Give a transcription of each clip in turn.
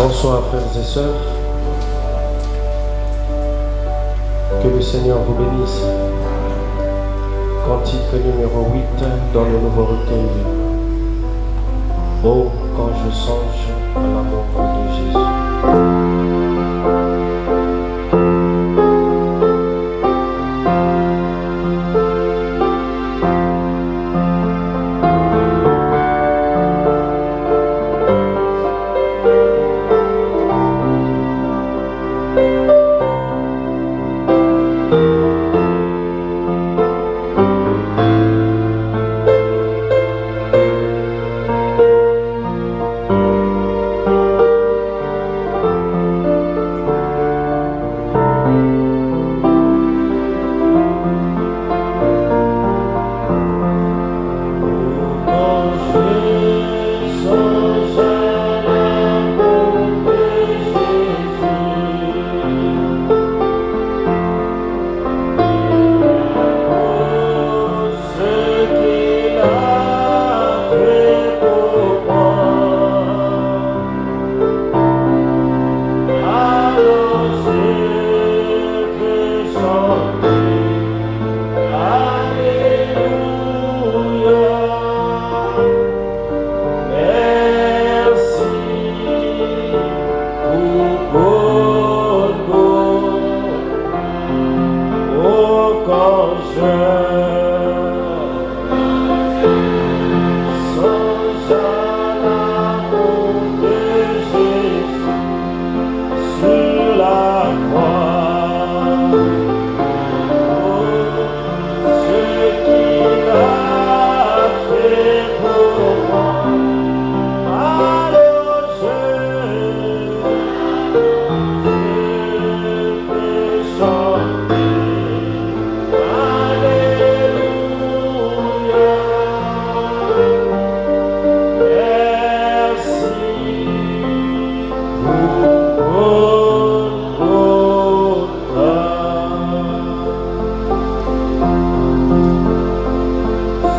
Bonsoir frères et sœurs, que le Seigneur vous bénisse. Cantique numéro 8 dans le nouveau recueil. Oh, quand je songe à l'amour de Jésus.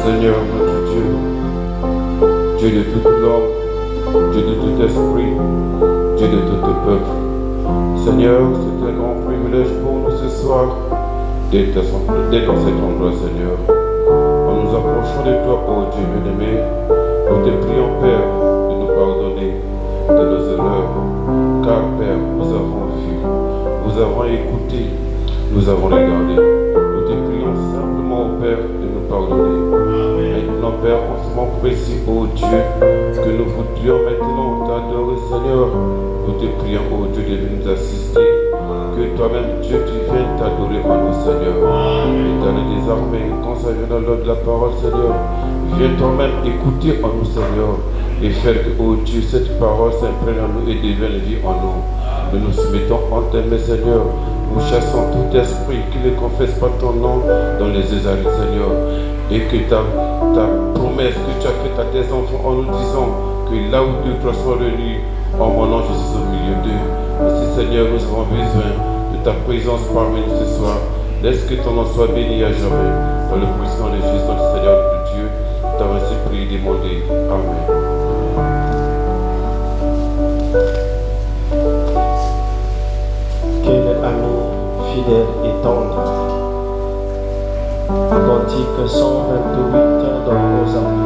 Seigneur notre Dieu, Dieu de toute l'homme, Dieu de tout esprit, Dieu de tout peuple. Seigneur, c'est un grand privilège pour nous ce soir d'être dans cet endroit, Seigneur. En nous approchant de toi, ô Dieu bien-aimé, nous te prions, Père, de nous pardonner de nos erreurs. Car, Père, nous avons vu, nous avons écouté, nous avons regardé. Nous te prions simplement, ô Père, de nous pardonner. Maintenant, Père, en précis, ô Dieu, que nous voudrions maintenant t'adorer, Seigneur. Nous te prions, ô Dieu, de nous assister. Que toi-même, Dieu, tu viennes t'adorer en nous, Seigneur. Éternel des armées, quand ça vient dans l'ordre de la parole, Seigneur, viens toi-même écouter en nous, Seigneur, et faire que, ô Dieu, cette parole s'imprègne en nous et devienne vie en nous. Nous nous soumettons en tes mains, Seigneur. Nous chassons tout esprit qui ne confesse pas ton nom dans les Ésaïes, Seigneur. Et que ta promesse que tu as faite à tes enfants en nous disant que là où deux trois soient réunis, en mon nom, je suis au milieu d'eux. Ainsi, Seigneur, nous avons besoin de ta présence parmi nous ce soir. Laisse que ton nom soit béni à jamais. Dans le puissant de Jésus, notre Seigneur, notre Dieu, tu as ainsi prié et demandé. Amen. Quel ami fidèle et tendre. Cantique 128 dans nos âmes.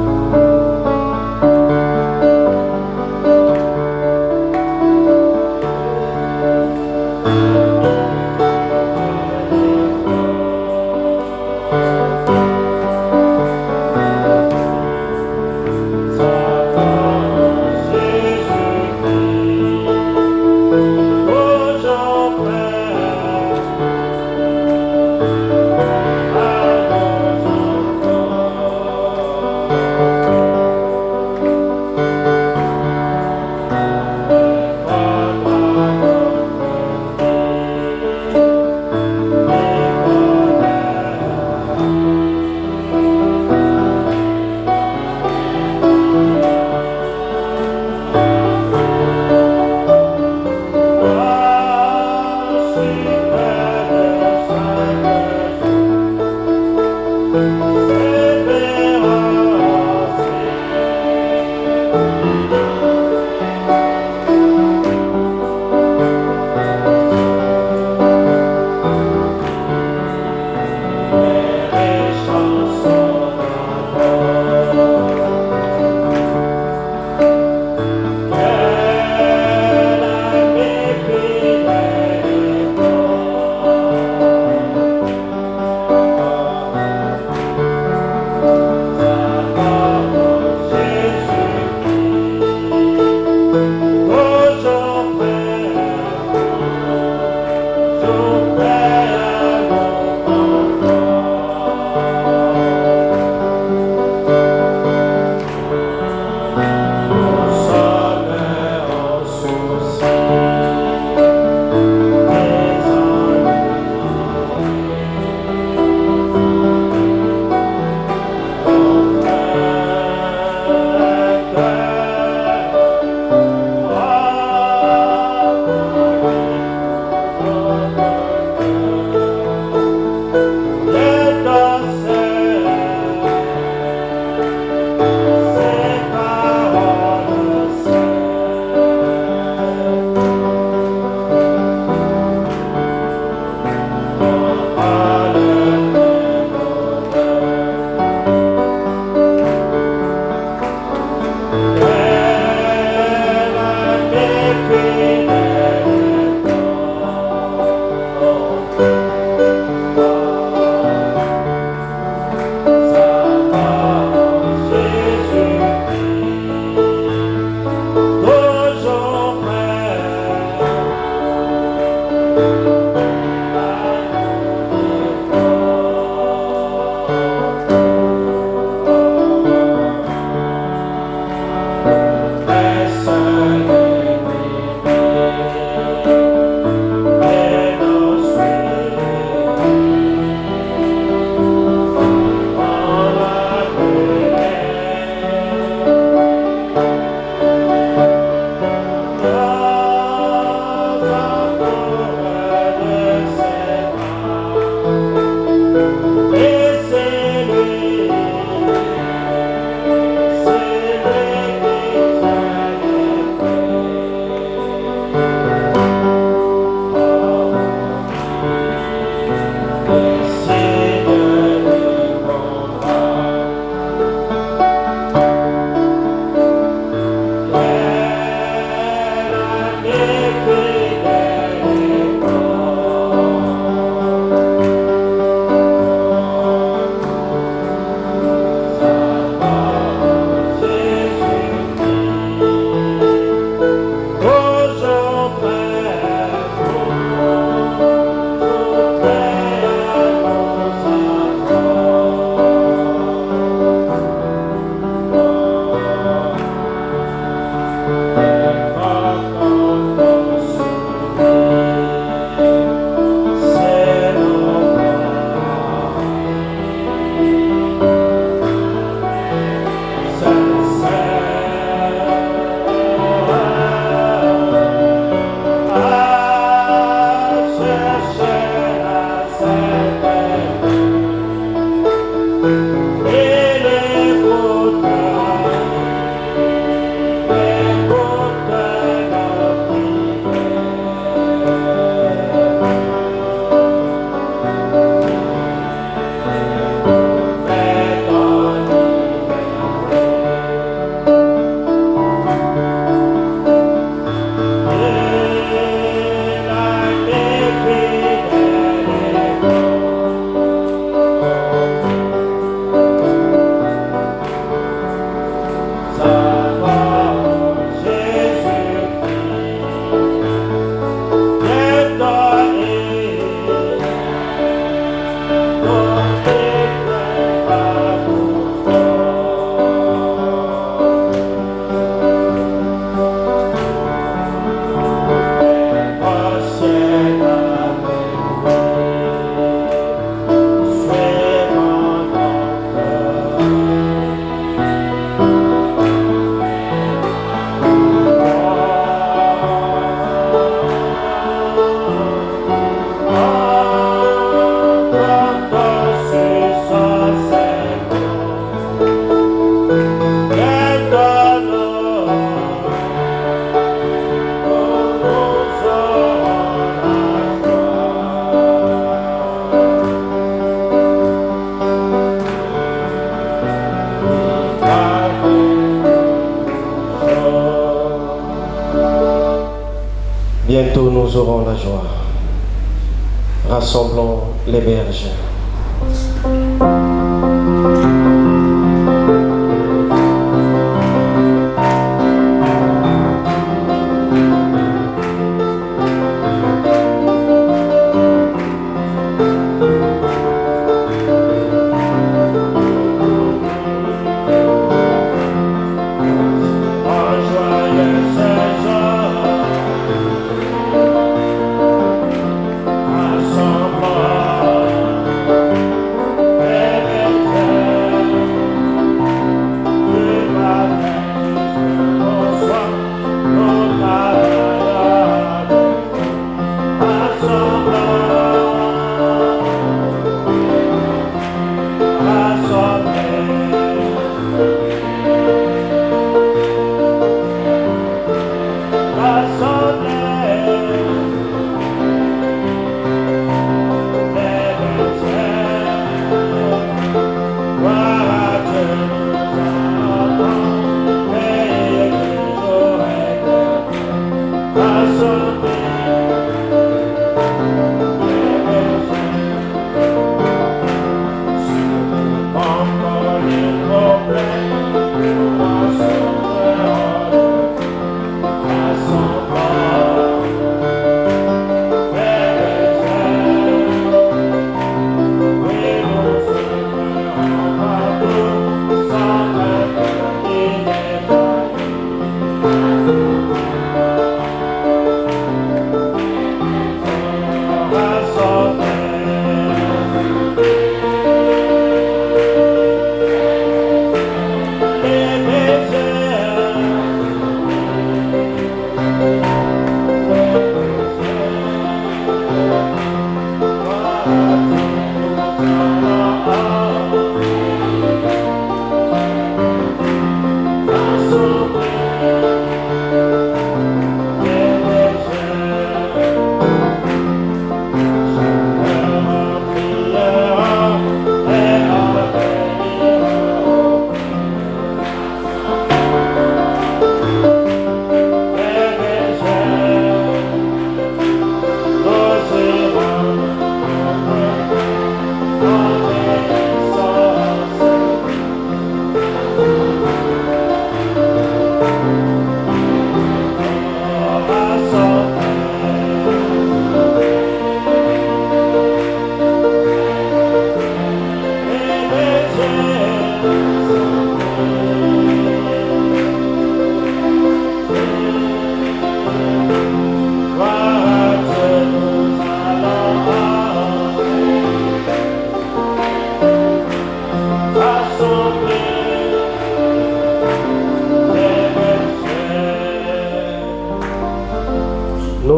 Bientôt nous aurons la joie. Rassemblons les berges.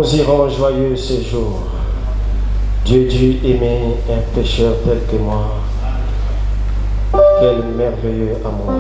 Nous irons joyeux ce jour. Dieu dut aimer un pécheur tel que moi. Quel merveilleux amour.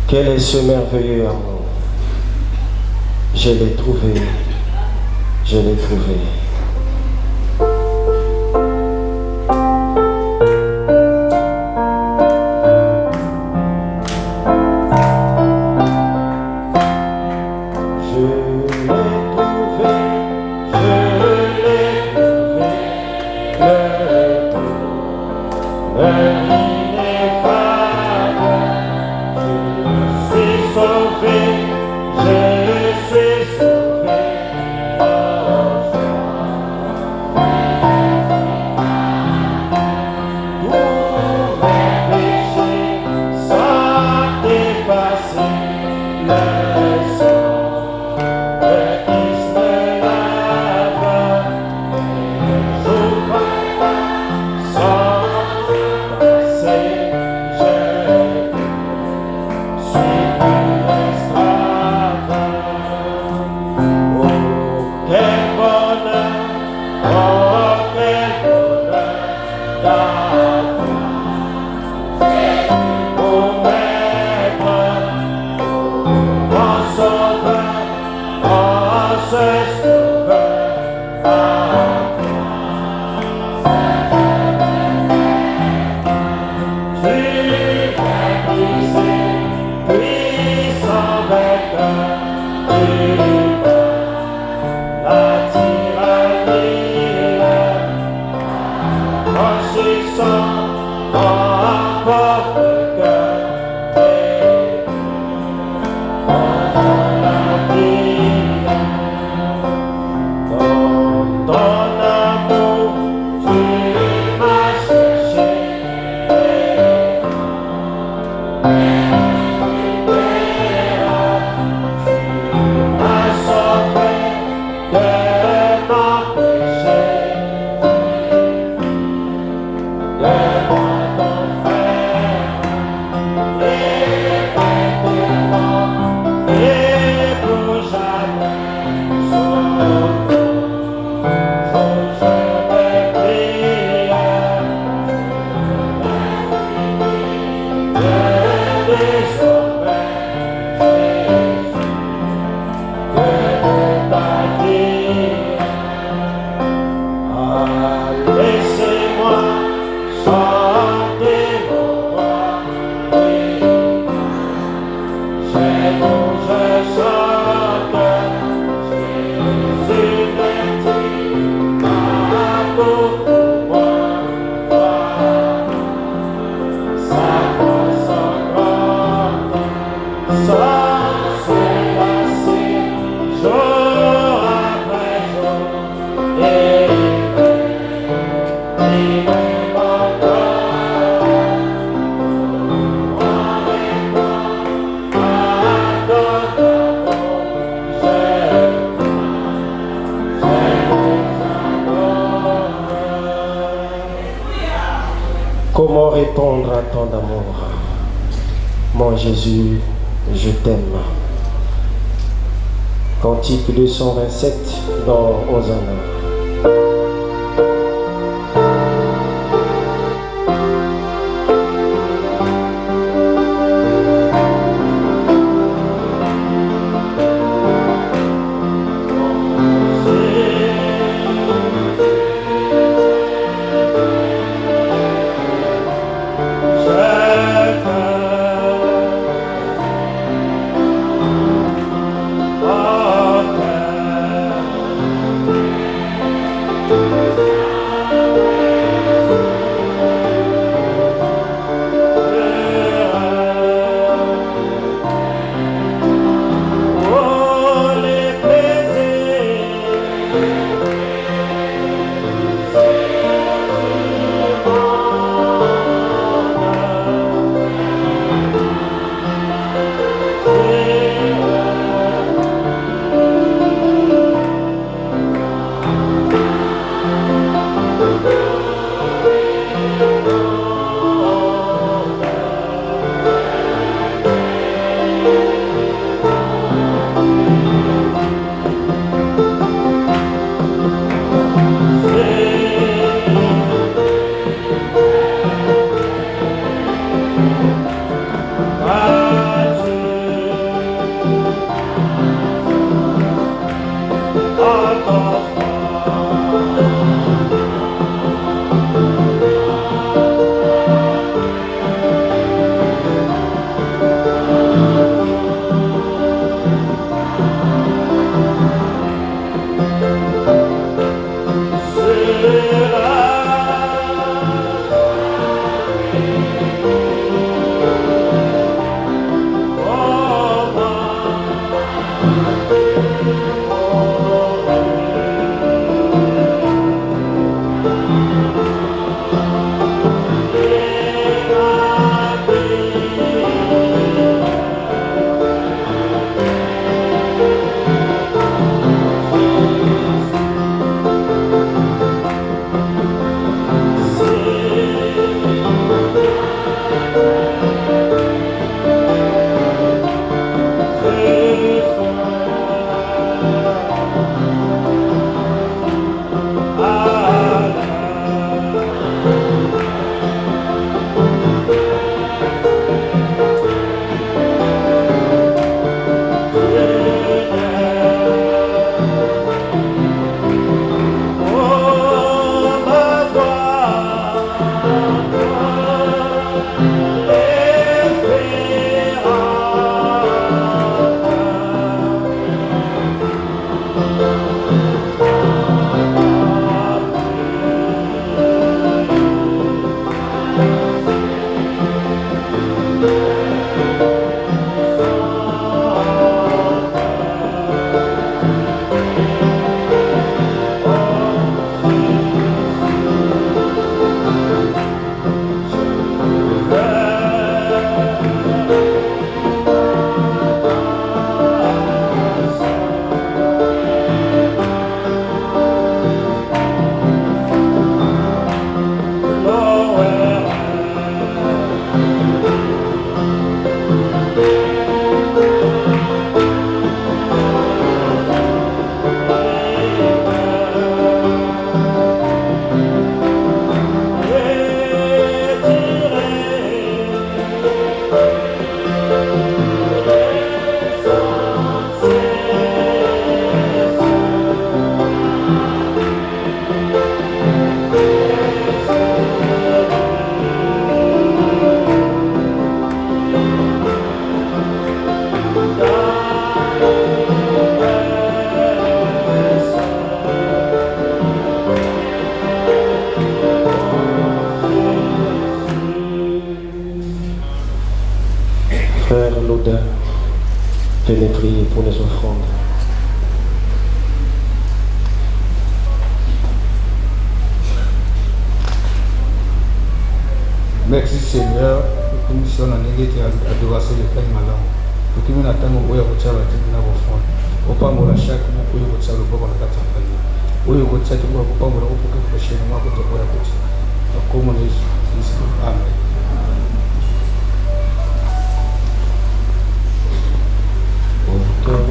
Quel est ce merveilleux amour? Je l'ai trouvé, je l'ai trouvé. Comment répondre à tant d'amour? Mon Jésus, je t'aime. Cantique 227 dans Hosanna. Venez prier pour les offrandes. Merci Seigneur, pour nous sommes en négatif à adoration de Père Malam. Pour que nous n'attendons pas au tchalo à la offrande. Au pas mon chaque mot pour le tchalo pour la catégorie. Au lieu de tchalo pour pas mon pour que prochain mois pour te voir à côté. Comme on est, amen.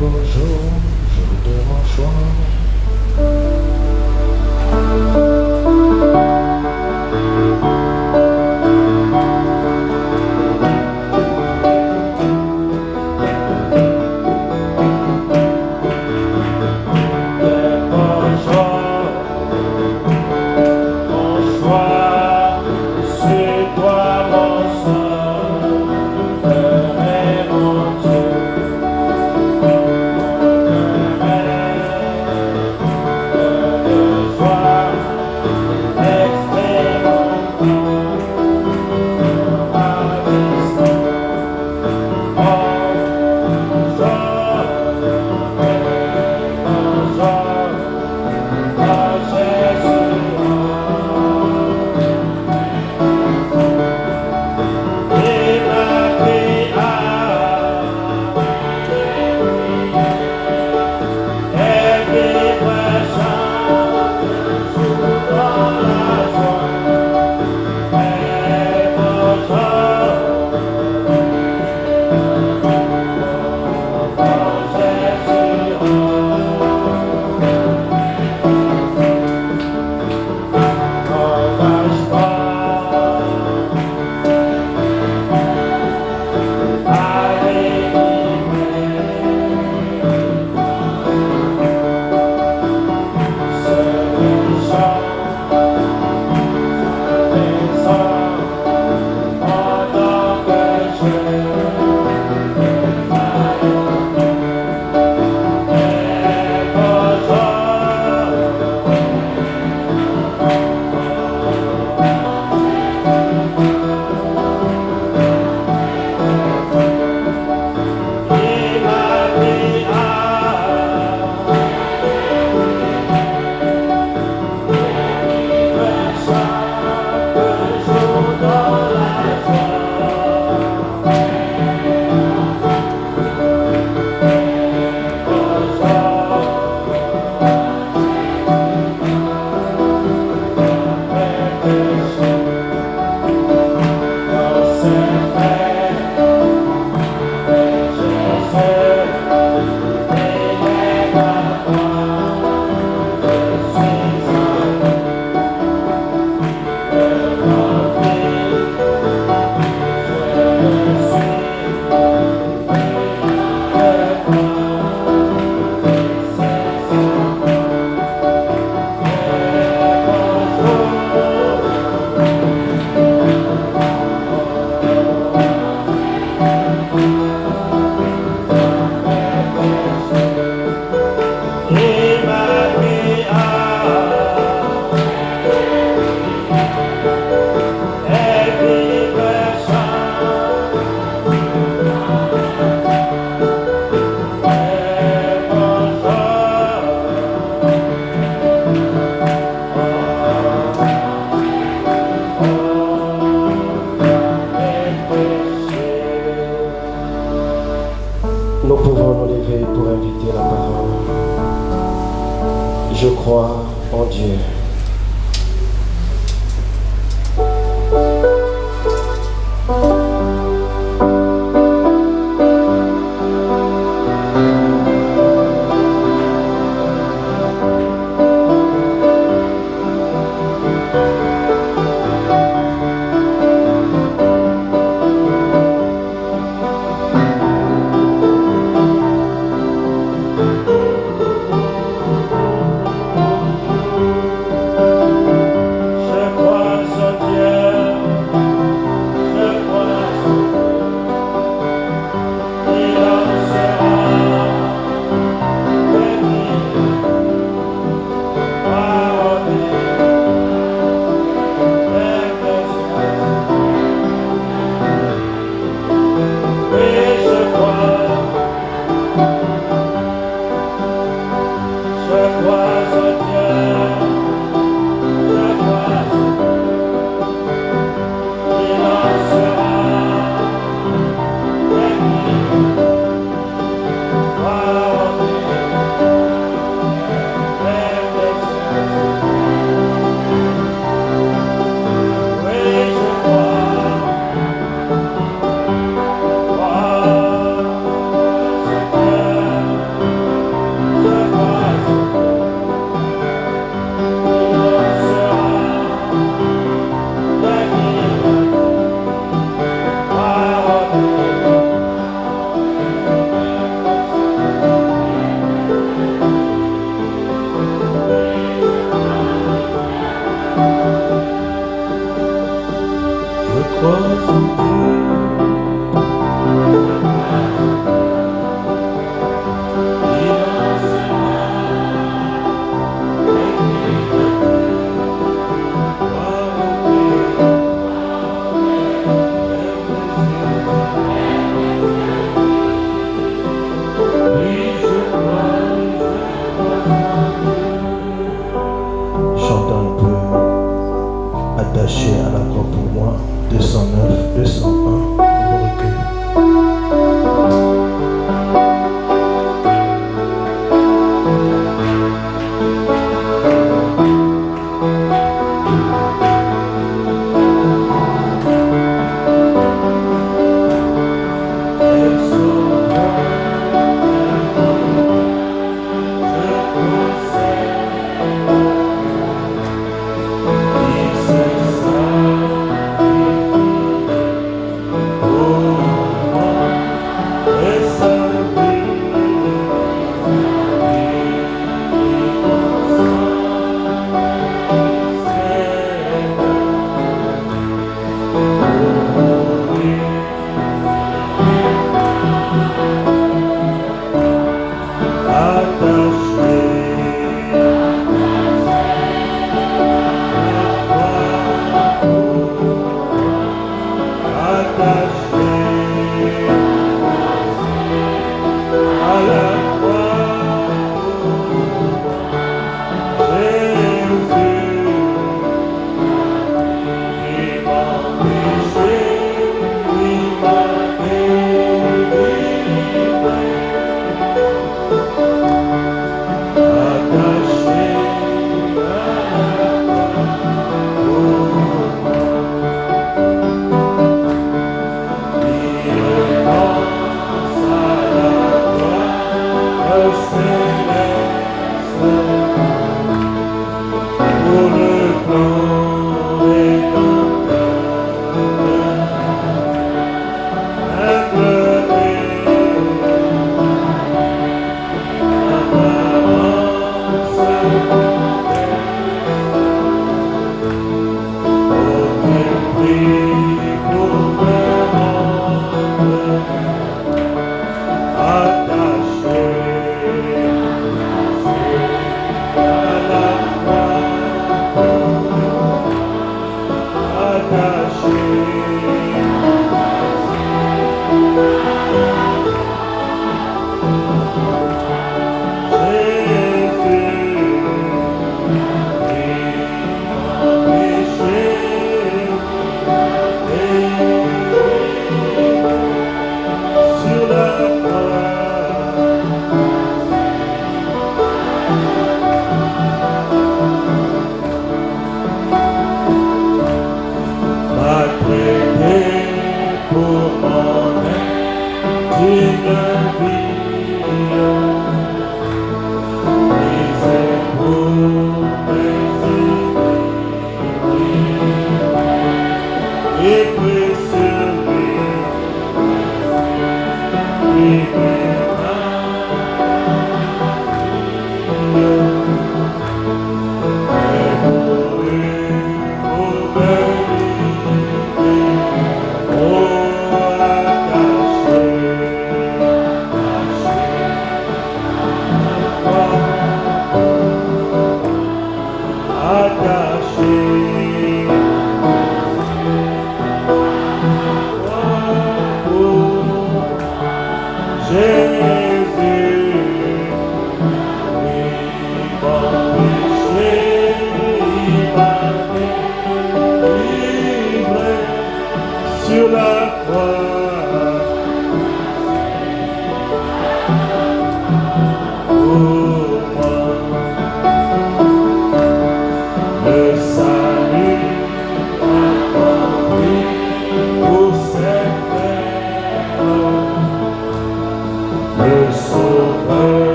Bonjour, je vous dérange soir. Bonjour, pouvons nous lever pour inviter la parole. Je crois en Dieu.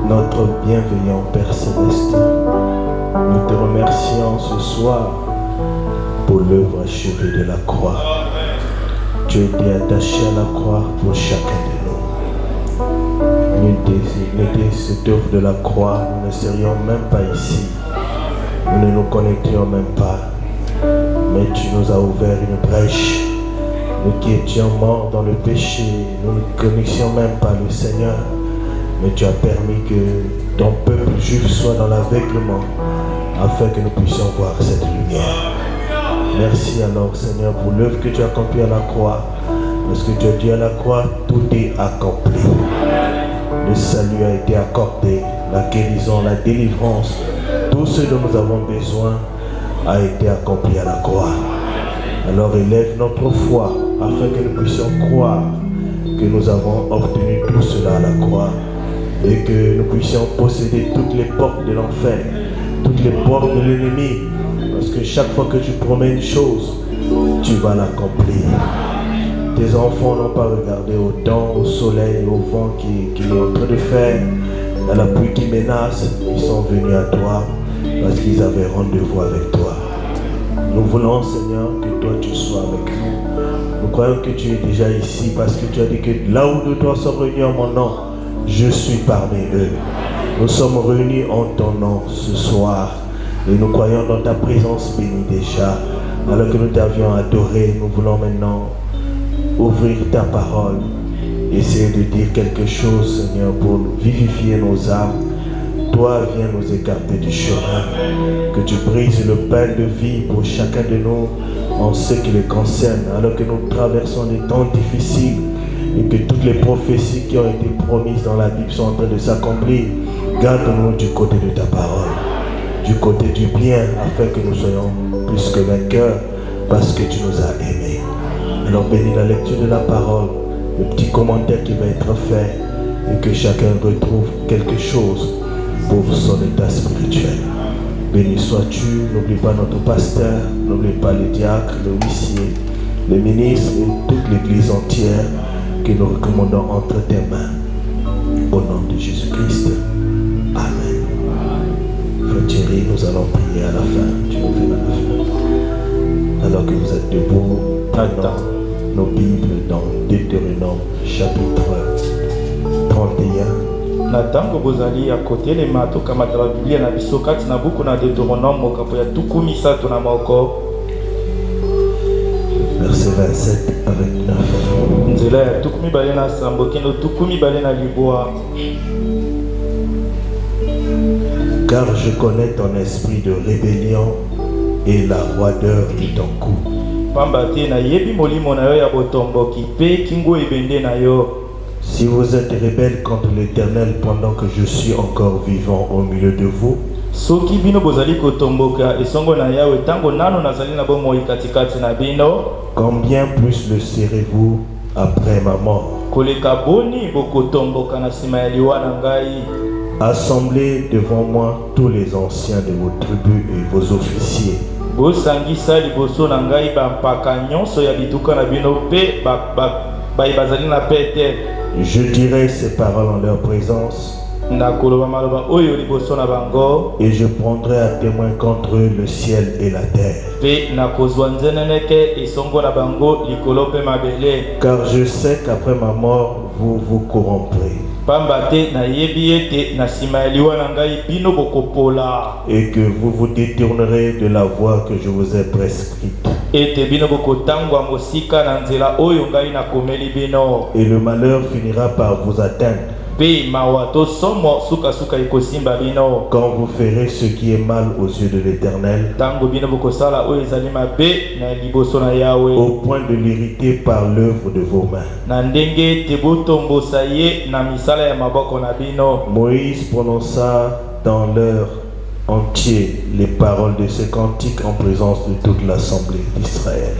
Notre bienveillant Père Céleste, nous te remercions ce soir pour l'œuvre achevée de la croix. Tu as été attaché à la croix pour chacun de nous. N'était cette œuvre de la croix, nous ne serions même pas ici. Nous ne nous connecterions même pas. Mais tu nous as ouvert une brèche. Nous qui étions morts dans le péché, nous ne connaissions même pas le Seigneur. Mais tu as permis que ton peuple juif soit dans l'aveuglement afin que nous puissions voir cette lumière. Merci alors Seigneur pour l'œuvre que tu as accomplie à la croix. Parce que tu as dit à la croix, tout est accompli. Le salut a été accordé, la guérison, la délivrance, tout ce dont nous avons besoin a été accompli à la croix. Alors élève notre foi afin que nous puissions croire que nous avons obtenu tout cela à la croix et que nous puissions posséder toutes les portes de l'enfer, toutes les portes de l'ennemi, parce que chaque fois que tu promets une chose, tu vas l'accomplir. Tes enfants n'ont pas regardé au temps, au soleil, au vent qui est en train de faire, à la pluie qui menace. Ils sont venus à toi parce qu'ils avaient rendez-vous avec toi. Nous voulons, Seigneur, que toi tu sois avec nous. Nous croyons que tu es déjà ici parce que tu as dit que là où deux toi sont réunis en mon nom, je suis parmi eux. Nous sommes réunis en ton nom ce soir et nous croyons dans ta présence bénie déjà. Alors que nous t'avions adoré, nous voulons maintenant ouvrir ta parole, essayer de dire quelque chose, Seigneur, pour vivifier nos âmes. Toi, viens nous écarter du chemin, que tu brises le pain de vie pour chacun de nous en ce qui les concerne, alors que nous traversons des temps difficiles et que toutes les prophéties qui ont été promises dans la Bible sont en train de s'accomplir. Garde-nous du côté de ta parole, du côté du bien, afin que nous soyons plus que vainqueurs, parce que tu nous as aimés. Alors bénis la lecture de la parole, le petit commentaire qui va être fait, et que chacun retrouve quelque chose pour son état spirituel. Béni sois-tu, n'oublie pas notre pasteur, n'oublie pas les diacres, le huissier, les ministres et toute l'église entière que nous recommandons entre tes mains. Au nom de Jésus-Christ. Amen. Frère Thierry, nous allons prier à la fin. Tu nous fais à la fin. Alors que vous êtes debout, Prenons nos Bibles dans Deutéronome chapitre 31. Na tango bozali ya kotelema tokamata ba Biblia na biso kati na buku na Deutéronome mokapo ya 13 na moko. Verset 27 à 29. Nzela ya 12 na sambo kino 12 na libwa. Car je connais ton esprit de rébellion et la roideur de ton cou. Pamba te na yebi molimo na yo ya botomboki pe kingo ebende na yo. Si vous êtes rebelles contre l'Éternel pendant que je suis encore vivant au milieu de vous, soki bino bozali kotomboka esongo na yawe tango nano nazali na bomoi katikati na bino, combien plus le serez-vous après ma mort? koleka boni bokotomboka na sima ya liwa na ngai. Assemblez devant moi tous les anciens de vos tribus et vos officiers. Bosangisa liboso na ngai bampaka nyonso ya bituka na bino pe bazali na pete. Je dirai ces paroles en leur présence, et je prendrai à témoin contre eux le ciel et la terre. Car je sais qu'après ma mort, vous vous corromprez. Et que vous vous détournerez de la voie que je vous ai prescrite. Et le malheur finira par vous atteindre quand vous ferez ce qui est mal aux yeux de l'Éternel, au point de l'irriter par l'œuvre de vos mains. Moïse prononça dans l'heure entier les paroles de ce cantique en présence de toute l'assemblée d'Israël.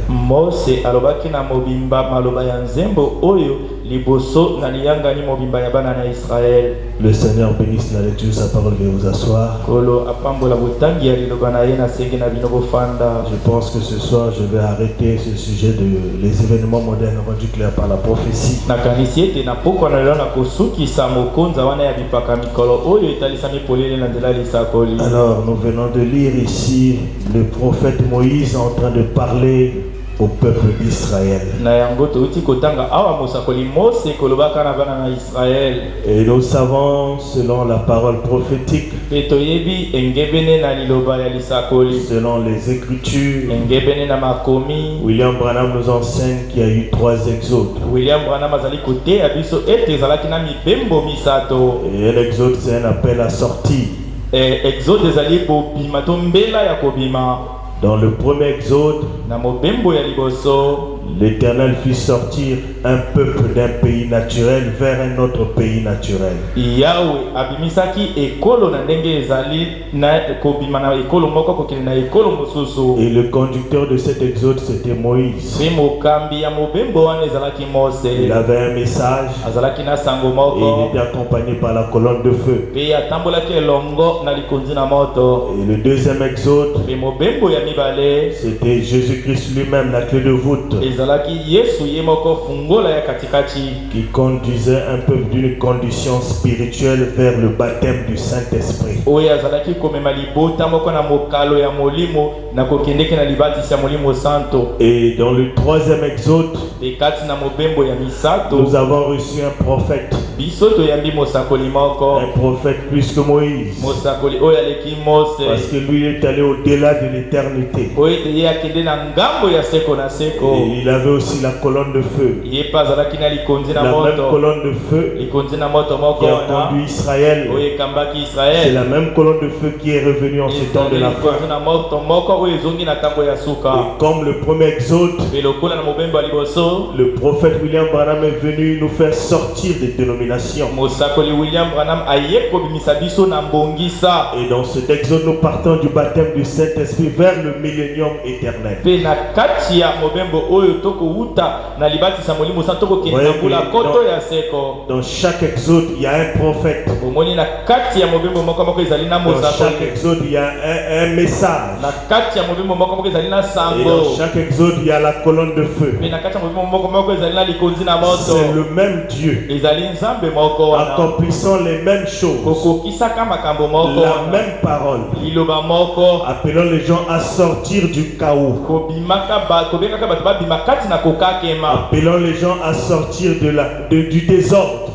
Le Seigneur bénisse la lecture de sa parole. Veuillez vous asseoir. Je pense que ce soir je vais arrêter ce sujet de les événements modernes rendus clairs par la prophétie. Alors nous venons de lire ici le prophète Moïse en train de parler au peuple d'Israël. Et nous savons, selon la parole prophétique, selon les Écritures, William Branham nous enseigne qu'il y a eu 3 exodes. Et un exode, c'est un appel à sortir. Dans le premier exode, l'Éternel fit sortir un peuple d'un pays naturel vers un autre pays naturel. Et le conducteur de cet exode, c'était Moïse. Il avait un message et il était accompagné par la colonne de feu. Et le deuxième exode, c'était Jésus-Christ lui-même, la clé de voûte, qui conduisait un peuple d'une condition spirituelle vers le baptême du Saint-Esprit. Et dans le troisième exode, nous avons reçu un prophète. Un prophète plus que Moïse. Parce que lui est allé au-delà de l'éternité. Et il avait aussi la colonne de feu. La même colonne de feu qui a conduit Israël. C'est la même colonne de feu qui est revenue en ce temps de la fin. Et comme le premier exode, le prophète William Branham est venu nous faire sortir des dénominations. Et dans cet exode, nous partons du baptême du Saint-Esprit vers le millénium éternel. Dans chaque exode, il y a un prophète. Dans chaque exode, il y a un message. Et dans chaque exode, il y a la colonne de feu. C'est le même Dieu accomplissant les mêmes choses, la même parole, appelant les gens à sortir du chaos, appelant les gens à sortir du désordre,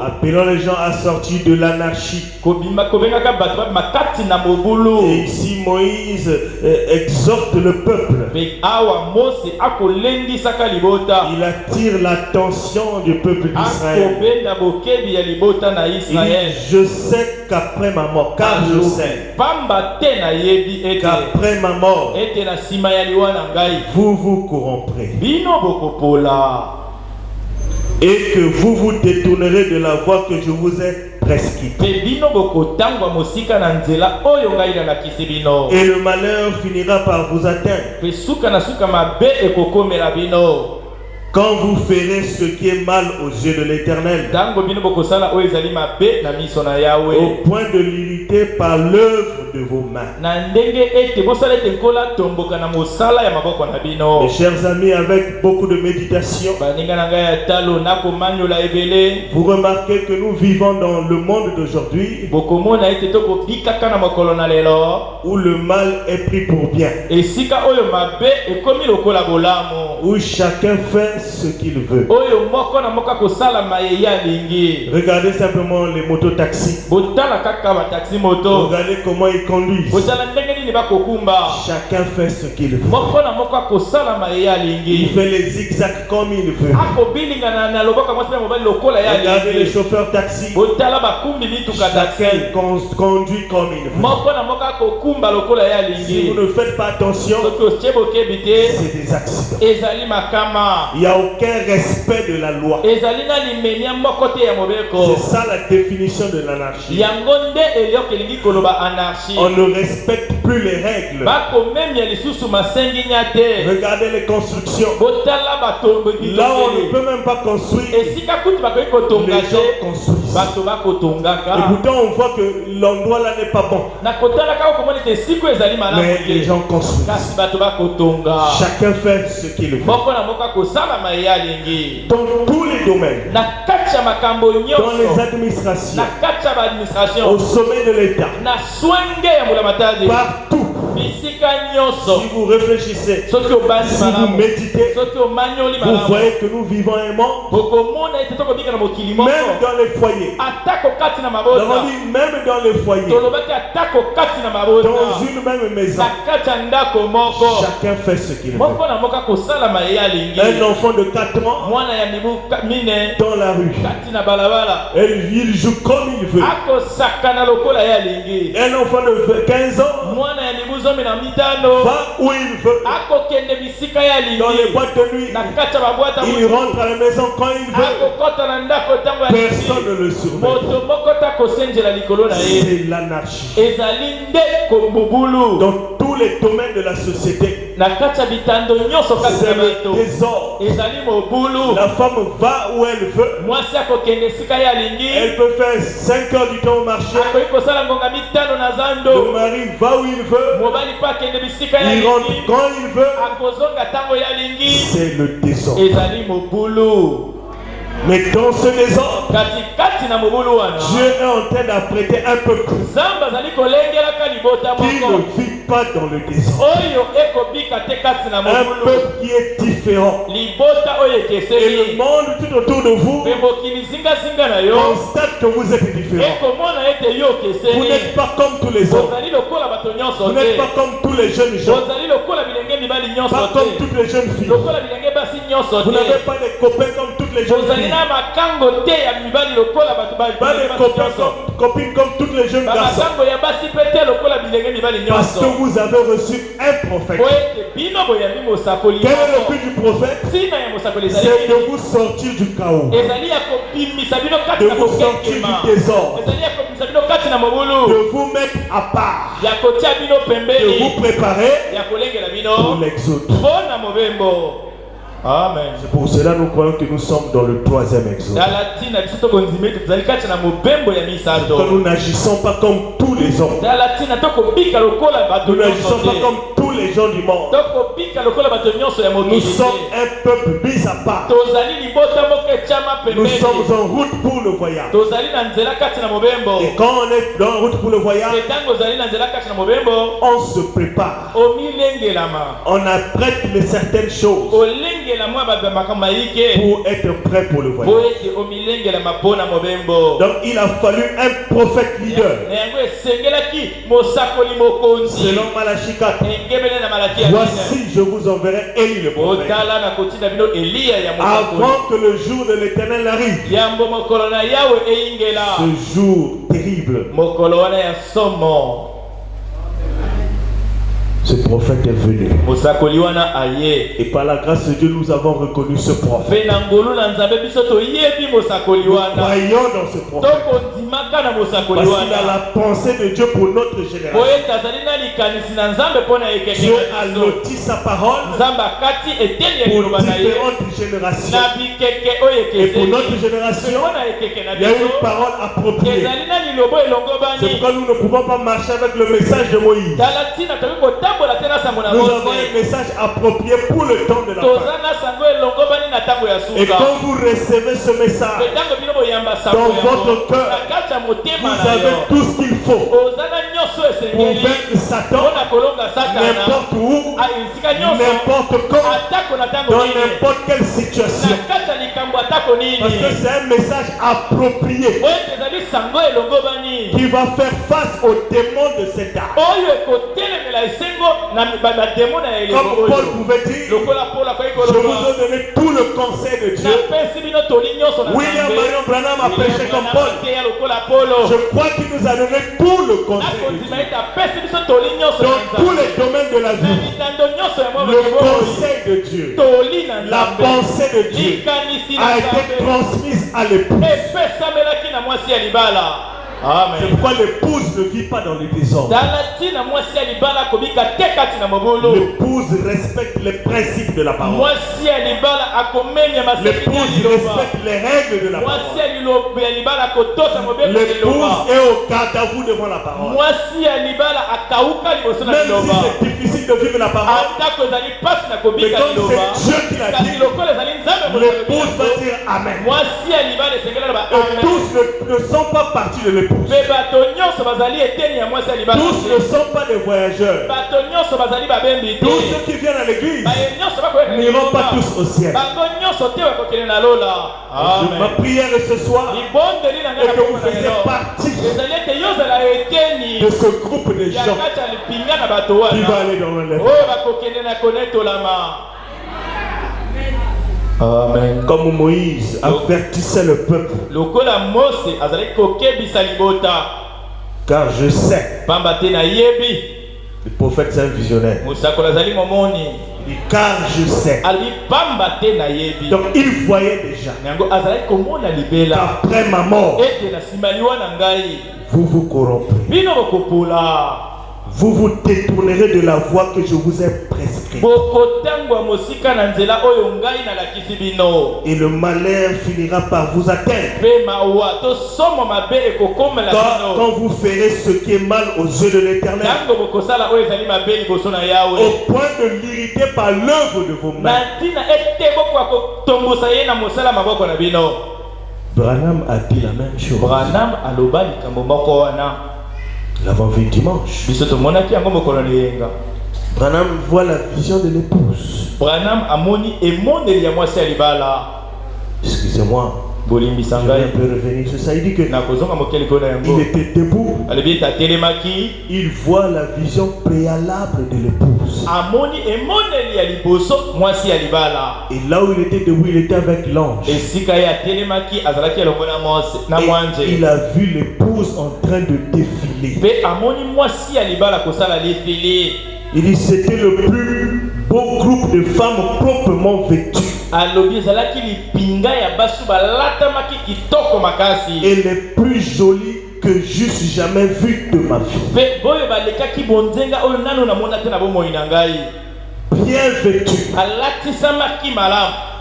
appelant les gens à sortir de l'anarchie. Et ici Moïse exhorte le peuple. Il attire l'attention du peuple d'Israël. Je sais qu'après ma mort, car je sais qu'après ma mort, vous vous corromprez et que vous vous détournerez de la voie que je vous ai prescrite. Et le malheur finira par vous atteindre quand vous ferez ce qui est mal aux yeux de l'Éternel, au point de l'irriter par l'œuvre de vos mains. Mes chers amis, avec beaucoup de méditation, vous remarquez que nous vivons dans le monde d'aujourd'hui où le mal est pris pour bien, où chacun fait ce qu'il veut. Regardez simplement les mototaxis. Regardez comment ils conduisent. Chacun fait ce qu'il veut. Il fait les zigzags comme il veut. Regardez les chauffeurs taxis. Chacun conduit comme il veut. Si vous ne faites pas attention, c'est des accidents. Il n'y a aucun respect de la loi. C'est ça la définition de l'anarchie. On ne respecte plus les règles. Regardez les constructions. Là on ne peut même pas construire. Les gens construisent. Et pourtant on voit que l'endroit là n'est pas bon. Mais les gens construisent. Chacun fait ce qu'il veut. Dans tous les domaines, dans les administrations, au sommet de l'État, partout. Si vous réfléchissez, si vous méditez, vous voyez que nous vivons un monde, même dans les foyers, même dans les foyers, dans une même maison, chacun fait ce qu'il veut. Un enfant de 4 ans dans la rue, il joue comme il veut. Un enfant de 15 ans va où il veut. Dans les boîtes de nuit, il rentre à la maison quand il veut. Personne ne le surveille. C'est l'anarchie. Dans tous les domaines de la société, c'est le désordre. La femme va où elle veut. Elle peut faire 5 heures du temps au marché. Le mari va où il veut. Il rentre quand il veut. C'est le désordre. Mais dans ce désordre, Dieu est en train d'apprêter un peuple qui ne vit pas dans le désordre. Un peuple qui est différent. Et le monde tout autour de vous constate que vous êtes différent. Vous n'êtes pas comme tous les autres. Vous n'êtes pas comme tous les jeunes gens. Pas comme toutes les jeunes filles. Vous n'avez pas des copains comme toutes les jeunes filles. Pas des copines comme toutes les jeunes garçons. Parce que vous avez reçu un prophète. Quel est le but du prophète? C'est de vous sortir du chaos, de vous sortir du désordre, de vous mettre à part, de vous préparer pour l'exode. Amen. C'est pour cela que nous croyons que nous sommes dans le 3e exode. Que nous n'agissons pas comme tous les hommes. Nous n'agissons pas comme tous les gens du monde. Nous sommes un peuple mis à part. Nous sommes en route pour le voyage. Et quand on est en route pour le voyage, on se prépare. On apprête certaines choses pour être prêt pour le voyage. Donc il a fallu un prophète leader. Selon Malachie 4, voici je vous enverrai Élie le prophète. Avant que le jour de l'Éternel arrive, ce jour terrible, ce prophète est venu. Et par la grâce de Dieu, nous avons reconnu ce prophète. Nous croyons dans ce prophète. Parce qu'il a la pensée de Dieu pour notre génération. Dieu a loti sa parole pour différentes générations. Et pour notre génération, il y a une parole appropriée. C'est pourquoi nous ne pouvons pas marcher avec le message de Moïse. Nous avons un message approprié pour le temps de la fin. Et quand vous recevez ce message dans votre cœur, vous avez tout ce qu'il faut pour vaincre Satan n'importe où, n'importe quand, dans n'importe quelle situation. Parce que c'est un message approprié qui va faire face aux démons de cet âge. Comme Paul pouvait dire, je vous ai donné tout le conseil de Dieu. William Marion Branham a prêché comme Paul. Je crois qu'il nous a donné tout le conseil de Dieu. Dans tous les domaines de la vie, le conseil de Dieu, la pensée de Dieu a été transmise à l'épouse. C'est pourquoi l'épouse ne vit pas dans le désordre. L'épouse respecte les principes de la parole. L'épouse respecte les règles de la parole. L'épouse est au garde à vous devant la parole. Même si c'est difficile de vivre la parole, mais comme c'est Dieu qui l'a dit, l'épouse va dire Amen. Et tous ne sont pas partis de l'épouse. Tous ne sont pas des voyageurs. Tous ceux qui viennent à l'église n'iront pas tous au ciel. Ma prière est ce soir est que vous faisiez partie de ce groupe de gens qui va aller dans l'enlèvement. Amen. Comme Moïse avertissait le peuple. Car je sais. Le prophète c'est un visionnaire. Et car je sais. Donc il voyait déjà qu'après ma mort, vous vous corromprez. Vous vous détournerez de la voie que je vous ai prescrite. Et le malheur finira par vous atteindre. Quand vous ferez ce qui est mal aux yeux de l'Éternel, au point de l'irriter par l'œuvre de vos mains. Branham a dit la même chose. Nous l'avons vu dimanche. Branham voit la vision de l'épouse. Excusez-moi. Je vais un peu revenir sur ça. Il dit que il était debout. Il voit la vision préalable de l'épouse. Et là où il était debout, il était avec l'ange. Et il a vu l'épouse en train de défiler. Il dit c'était le plus beau groupe de femmes proprement vêtues. Et les plus jolies que j'eusse jamais vues de ma vie. Bien vêtues.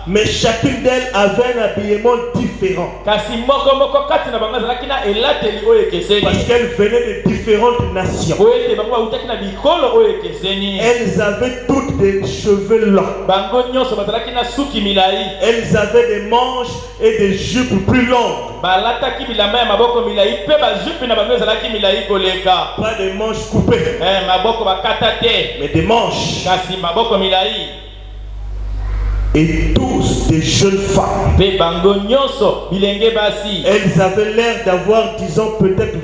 mais chacune d'elles avait un habillement différent. kasi moko moko kati na bango azalaki na elateli oyo ekeseni Parce qu'elles venaient de différentes nations. po ete bango bautaki na bikolo oyo ekeseni Elles avaient toutes des cheveux longs. bango nyonso bazalaki na suki milai Elles avaient des manches et des jupes plus longues. balataki bilamba ya maboko milai mpe bajupe na bango ezalaki milai koleka Pas des manches coupées, maboko bakata te mais des manches. kasi maboko milai Et tous des jeunes femmes. mpe bango nyonso bilenge basi Elles avaient l'air d'avoir, disons, peut-être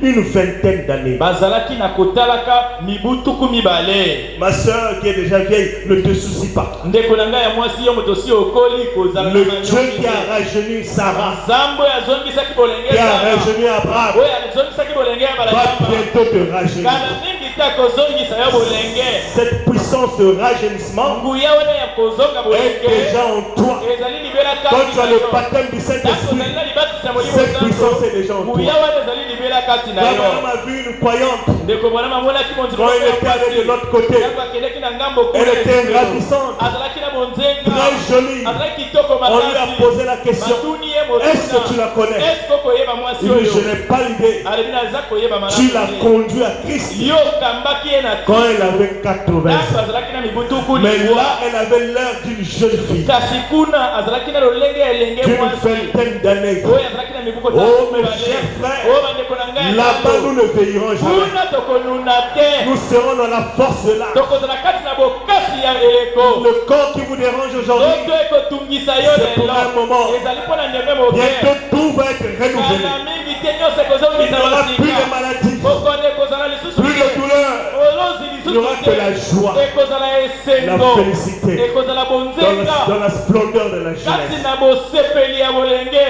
une vingtaine d'années. bazalaki na kotalaka mibu tuku mibale Ma soeur qui est déjà vieille, ne te soucie pas. ndeko na ngai ya mwasi yo moto si okoli kozala Le na Dieu qui a rajeuni Sarah, nzambo oyo azongisaki bolenge qui a Sara, rajeuni Abraham, oyo azongisaki bolenge ya va balajamba bientôt te rajeunir. kala mingi te akozongisa yo bolenge Cette puissance de rajeunissement nguya wana ya kozonga est bolenge déjà en toi. ezali libela Quand tu as le kati baptême du Saint-Esprit, ozali na libatisa molimo cette puissance est déjà en toi. nguya wana ezali libela kati na Abraham yo a vu une croyante. ndeko mwana mamonaki Quand il était allé de l'autre côté, yango akendeki na ngambo elle était ravissante, azalaki na bonzenga très jolie. azalaki kitoko On lui a makasi posé la question, matuni ye est-ce que tu la connais? est-ce koyeba mwasi Il dit, oyo je n'ai pas l'idée. alobi naza koyeba Tu l'as malamu conduit à Christ yo okambaki ye na quand elle avait 80 Yesu ans. azalaki na mibutuku Mais liwa là, elle avait l'air d'une jeune fille, kasi kuna azalaki na lolenge ya elenge d'une mwasi vingtaine d'années. oyo azalaki na mibuko Oh, mes chers frères, oyo bandeko na ngai là-bas, nous ne veillerons jamais. kuna tokonuna te Nous serons dans la force de l'âme. tokozala kati na bokasi ya eleko Le corps qui vous dérange aujourd'hui, soki ekotungisa yo c'est pour un moment. lelo ezali mpo na ndenge moke Bientôt tout va être renouvelé. kala mingi te nyonso Il n'y ekozongisa aura plus de basika maladies, okone ekozala lisusu plus de douleur. olozi Il n'y aura lisusu que la joie, ekozala la esengo félicité, ekozala dans bonzenga la splendeur de la kati jeunesse. na bosepeli ya bolenge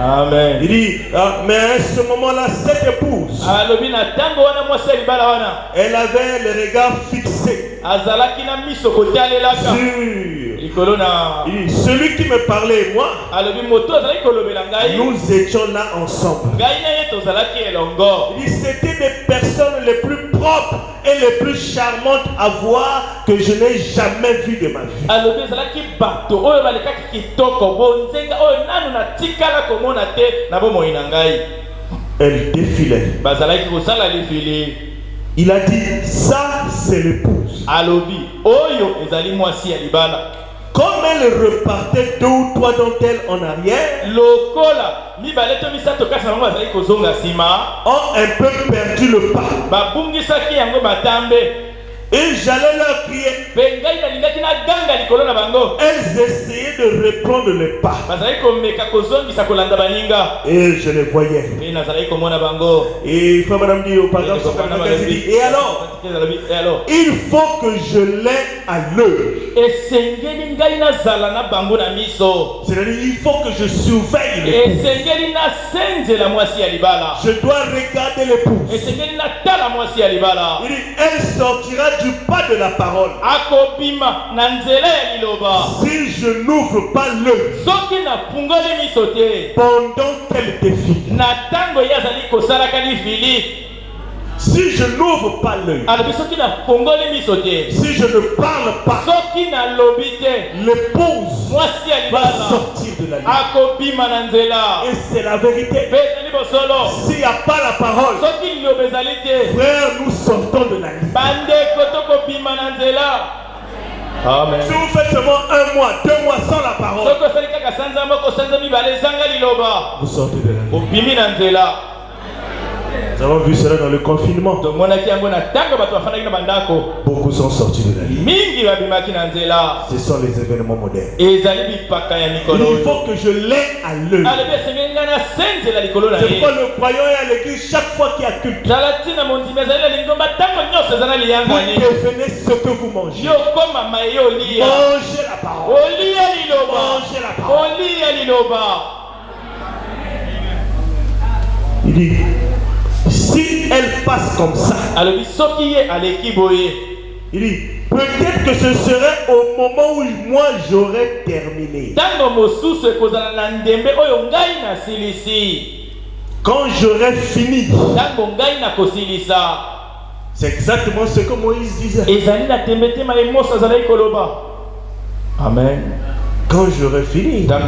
amen Il dit, ah, mais à ce moment-là, cette épouse, alobi na ntango wana mwasi ya libala wana elle avait le regard fixé azalaki na miso kotalelaka sur. likolo na Il dit, celui qui me parlait et moi, alobi moto azalaki kolobela ngai nous étions là ensemble. ngai na ye tozalaki elongo Il dit, c'était des personnes les plus propres et les plus charmantes à voir que je n'ai jamais vues de ma vie. alobi ezalaki bato oyo balekaki kitoko bonzenga oyo nanu natikala komona te na bomoi na ngai Elle défilait. bazalaki kosala lifili Il a dit, ça c'est l'épouse. alobi oyo ezali mwasi ya libala Comme elle repartait 2 ou 3 d'entre elles en arrière, lokola mibale to misato kasi na bango bazali kozonga nsima ont un peu perdu le pas. babungisaki yango batambe Et j'allais leur crier. mpe ngai nalingaki naganga likolo na bango Elles essayaient de reprendre le pas. bazalaki komeka kozongisa kolanda baninga Et je les voyais. mpe nazalaki komona bango Et frère madame dit, par exemple, son frère dit, et alors, il faut que je l'ai à l'œil. esengeli ngai nazala na bango na miso C'est-à-dire, il faut que je surveille l'épouse. esengeli nasenzela mwasi ya libala Je dois regarder l'épouse. esengeli natala mwasi ya libala Il dit, elle sortira du pas de la parole. akobima na nzela ya liloba Si je n'ouvre pas l'œil soki napungoli miso te pendant qu'elle défile, na ntango ye azali kosalaka lifili si je n'ouvre pas l'œil, alobi soki napungoli miso te si je ne parle pas, soki nalobi te l'épouse mwasi ya va libala sortir de la lutte. akobima na nzela Et c'est la vérité. mpe ezali bosolo S'il n'y a pas la parole, soki liloba ezali te frère, nous sortons de la lutte. bandeko tokobima na nzela amen Si vous faites seulement 1 mois, 2 mois sans la parole, soki osali kaka sanza moko sanza mibale ezanga liloba vous sortez de la lutte. obimi na nzela Nous avons vu cela dans le confinement. tomonaki yango na ntango bato bafandaki na bandako Beaucoup sont sortis de la lutte. mingi babimaki na nzela Ce sont les événements modernes. ezali bipaka ya mikolo Il oyo faut que je l'ai à l'œil. alobi esengeli ngai nasenzela likolo na C'est ye pourquoi le croyant est à l'église chaque fois qu'il y a culte. tala ntina mondimi ezali na lingomba ntango nyonso eza na Vous liyangani devenez ce que vous mangez. yo okoma maye olia Mangez la parole. olia liloba Mangez la parole. olia liloba Il dit, si elle passe comme ça, alobi soki ye aleki boye il dit, peut-être que ce serait au moment où moi j'aurais terminé. ntango mosusu ekozala na ndembe oyo ngai nasilisi Quand j'aurais fini. ntango ngai nakosilisa C'est exactement ce que Moïse disait. ezali na tembe te maye moso azalaki koloba Amen. Quand j'aurai fini, quand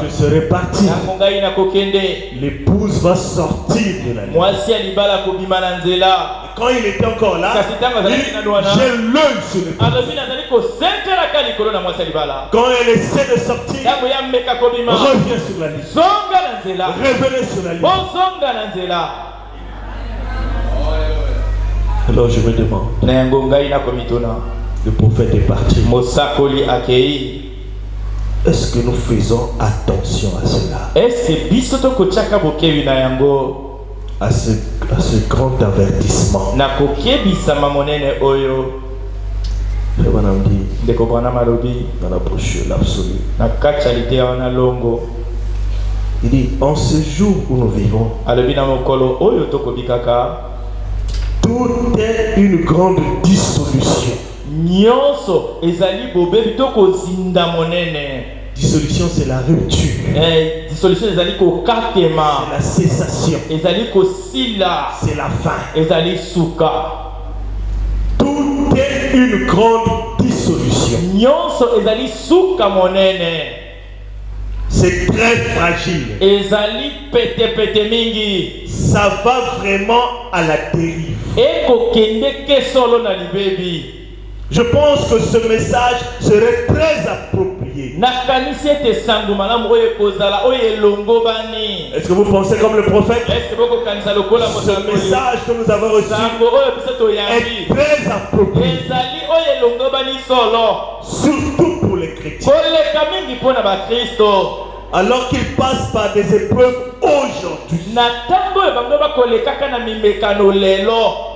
je serai parti, l'épouse va sortir de la nuit. Quand il était encore là, j'ai l'œil sur l'épouse. Quand elle essaie de sortir, reviens sur la nuit. Revenez sur la nuit. Alors je me demande, le prophète est parti. Est-ce que nous faisons attention à cela? À ce grand avertissement. Dans la brochure, l'absolu. Il dit, en ce jour où nous vivons, tout est une grande dissolution. Dissolution, c'est la rupture. Dissolution, c'est la cessation. C'est la fin. Tout est une grande dissolution. C'est très fragile. Ça va vraiment à la dérive. Je pense que ce message serait très approprié. Est-ce que vous pensez comme le prophète? Ce message que nous avons reçu est très approprié. Surtout pour les chrétiens. Alors qu'ils passent par des épreuves aujourd'hui.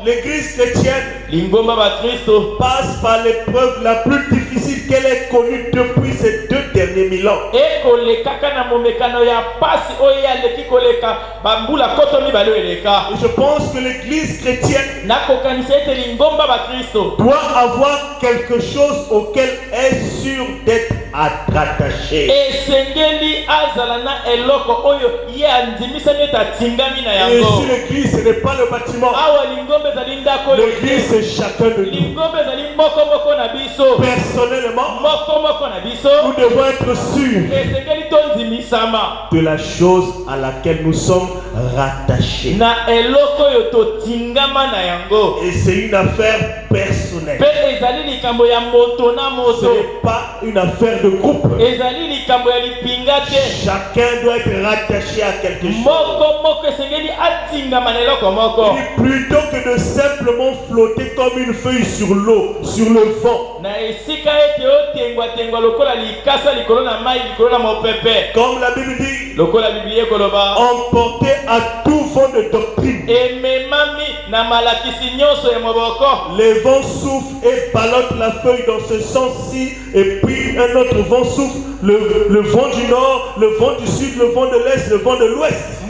L'église chrétienne passe par l'épreuve la plus difficile qu'elle ait connue depuis ces 2 derniers 1000 ans. Et je pense que l'église chrétienne doit avoir quelque chose auquel elle est sûre d'être attachée. Et si l'église, ce n'est pas le bâtiment. L'église, c'est chacun de nous. Personnellement, nous devons être sûrs de la chose à laquelle nous sommes rattachés. Et c'est une affaire personnelle. Ce n'est pas une affaire de groupe. Chacun doit être rattaché à quelque chose. Et plutôt que de simplement flotter comme une feuille sur l'eau, sur le vent. Comme la Bible dit, emporté à tout vent de doctrine. Les vents soufflent et ballottent la feuille dans ce sens-ci, et puis un autre vent souffle, le vent du nord, le vent du sud, le vent de l'est, le vent de l'ouest.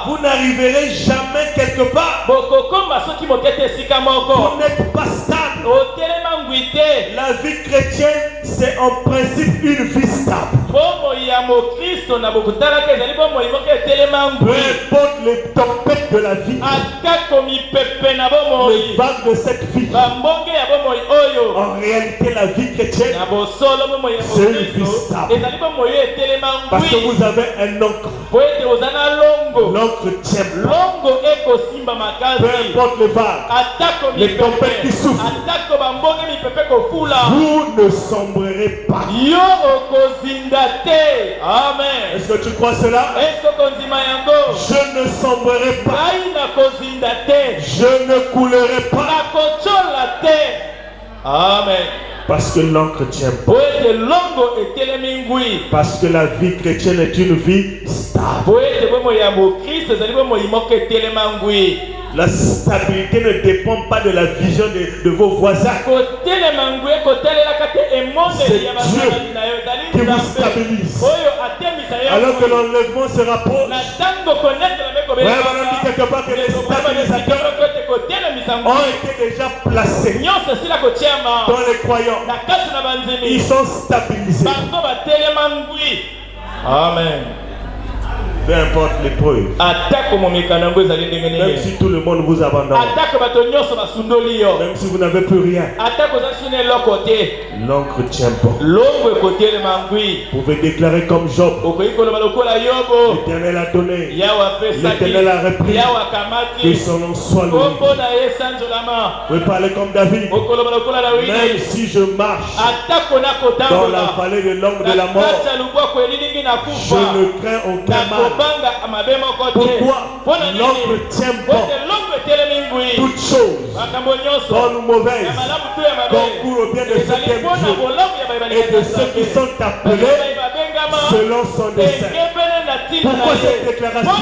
Vous n'arriverez jamais quelque part. Vous n'êtes pas stable. La vie chrétienne, c'est en principe une vie stable. Peu importe les tempêtes de la vie, les vagues de cette vie, en réalité la vie chrétienne, c'est une vie stable. Parce que vous avez un encre. L'encre tient. Peu importe les vagues, les tempêtes qui souffrent, vous ne sombrerez pas. Amen. Est-ce que tu crois cela? Je ne sombrerai pas. Je ne coulerai pas. Amen. Parce que l'encre tient pas. Parce que la vie chrétienne est une vie stable. La stabilité ne dépend pas de la vision de vos voisins. C'est Dieu qui vous stabilise. Alors que l'enlèvement se rapproche. Ouais, on a dit quelque part que les stabilisateurs ont été déjà placés dans les croyants. Ils sont stabilisés. Amen. Peu importe l'épreuve. Même si tout le monde vous abandonne. Même si vous n'avez plus rien. L'encre tient bon. Vous pouvez déclarer comme Job. L'Éternel a donné. L'Éternel a repris. Que son nom soit loué. Vous pouvez parler comme David. Même si je marche dans la vallée de l'ombre de la mort, je ne crains aucun mal. Pourquoi? L'ombre tient bon. Toutes choses, bonnes ou mauvaises, concourent au bien de ceux qui aiment Dieu et de ceux qui sont appelés selon son dessein. Pourquoi cette déclaration?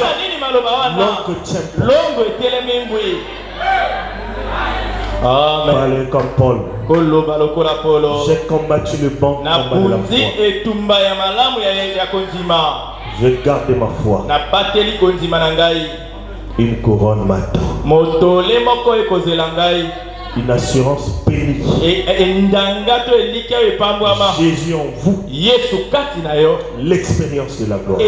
L'ombre tient bon. Parlez comme Paul. J'ai combattu le bon combat de la foi. J'ai gardé ma foi. Une couronne m'attend. Une assurance bénie. Jésus en vous. L'expérience de la gloire.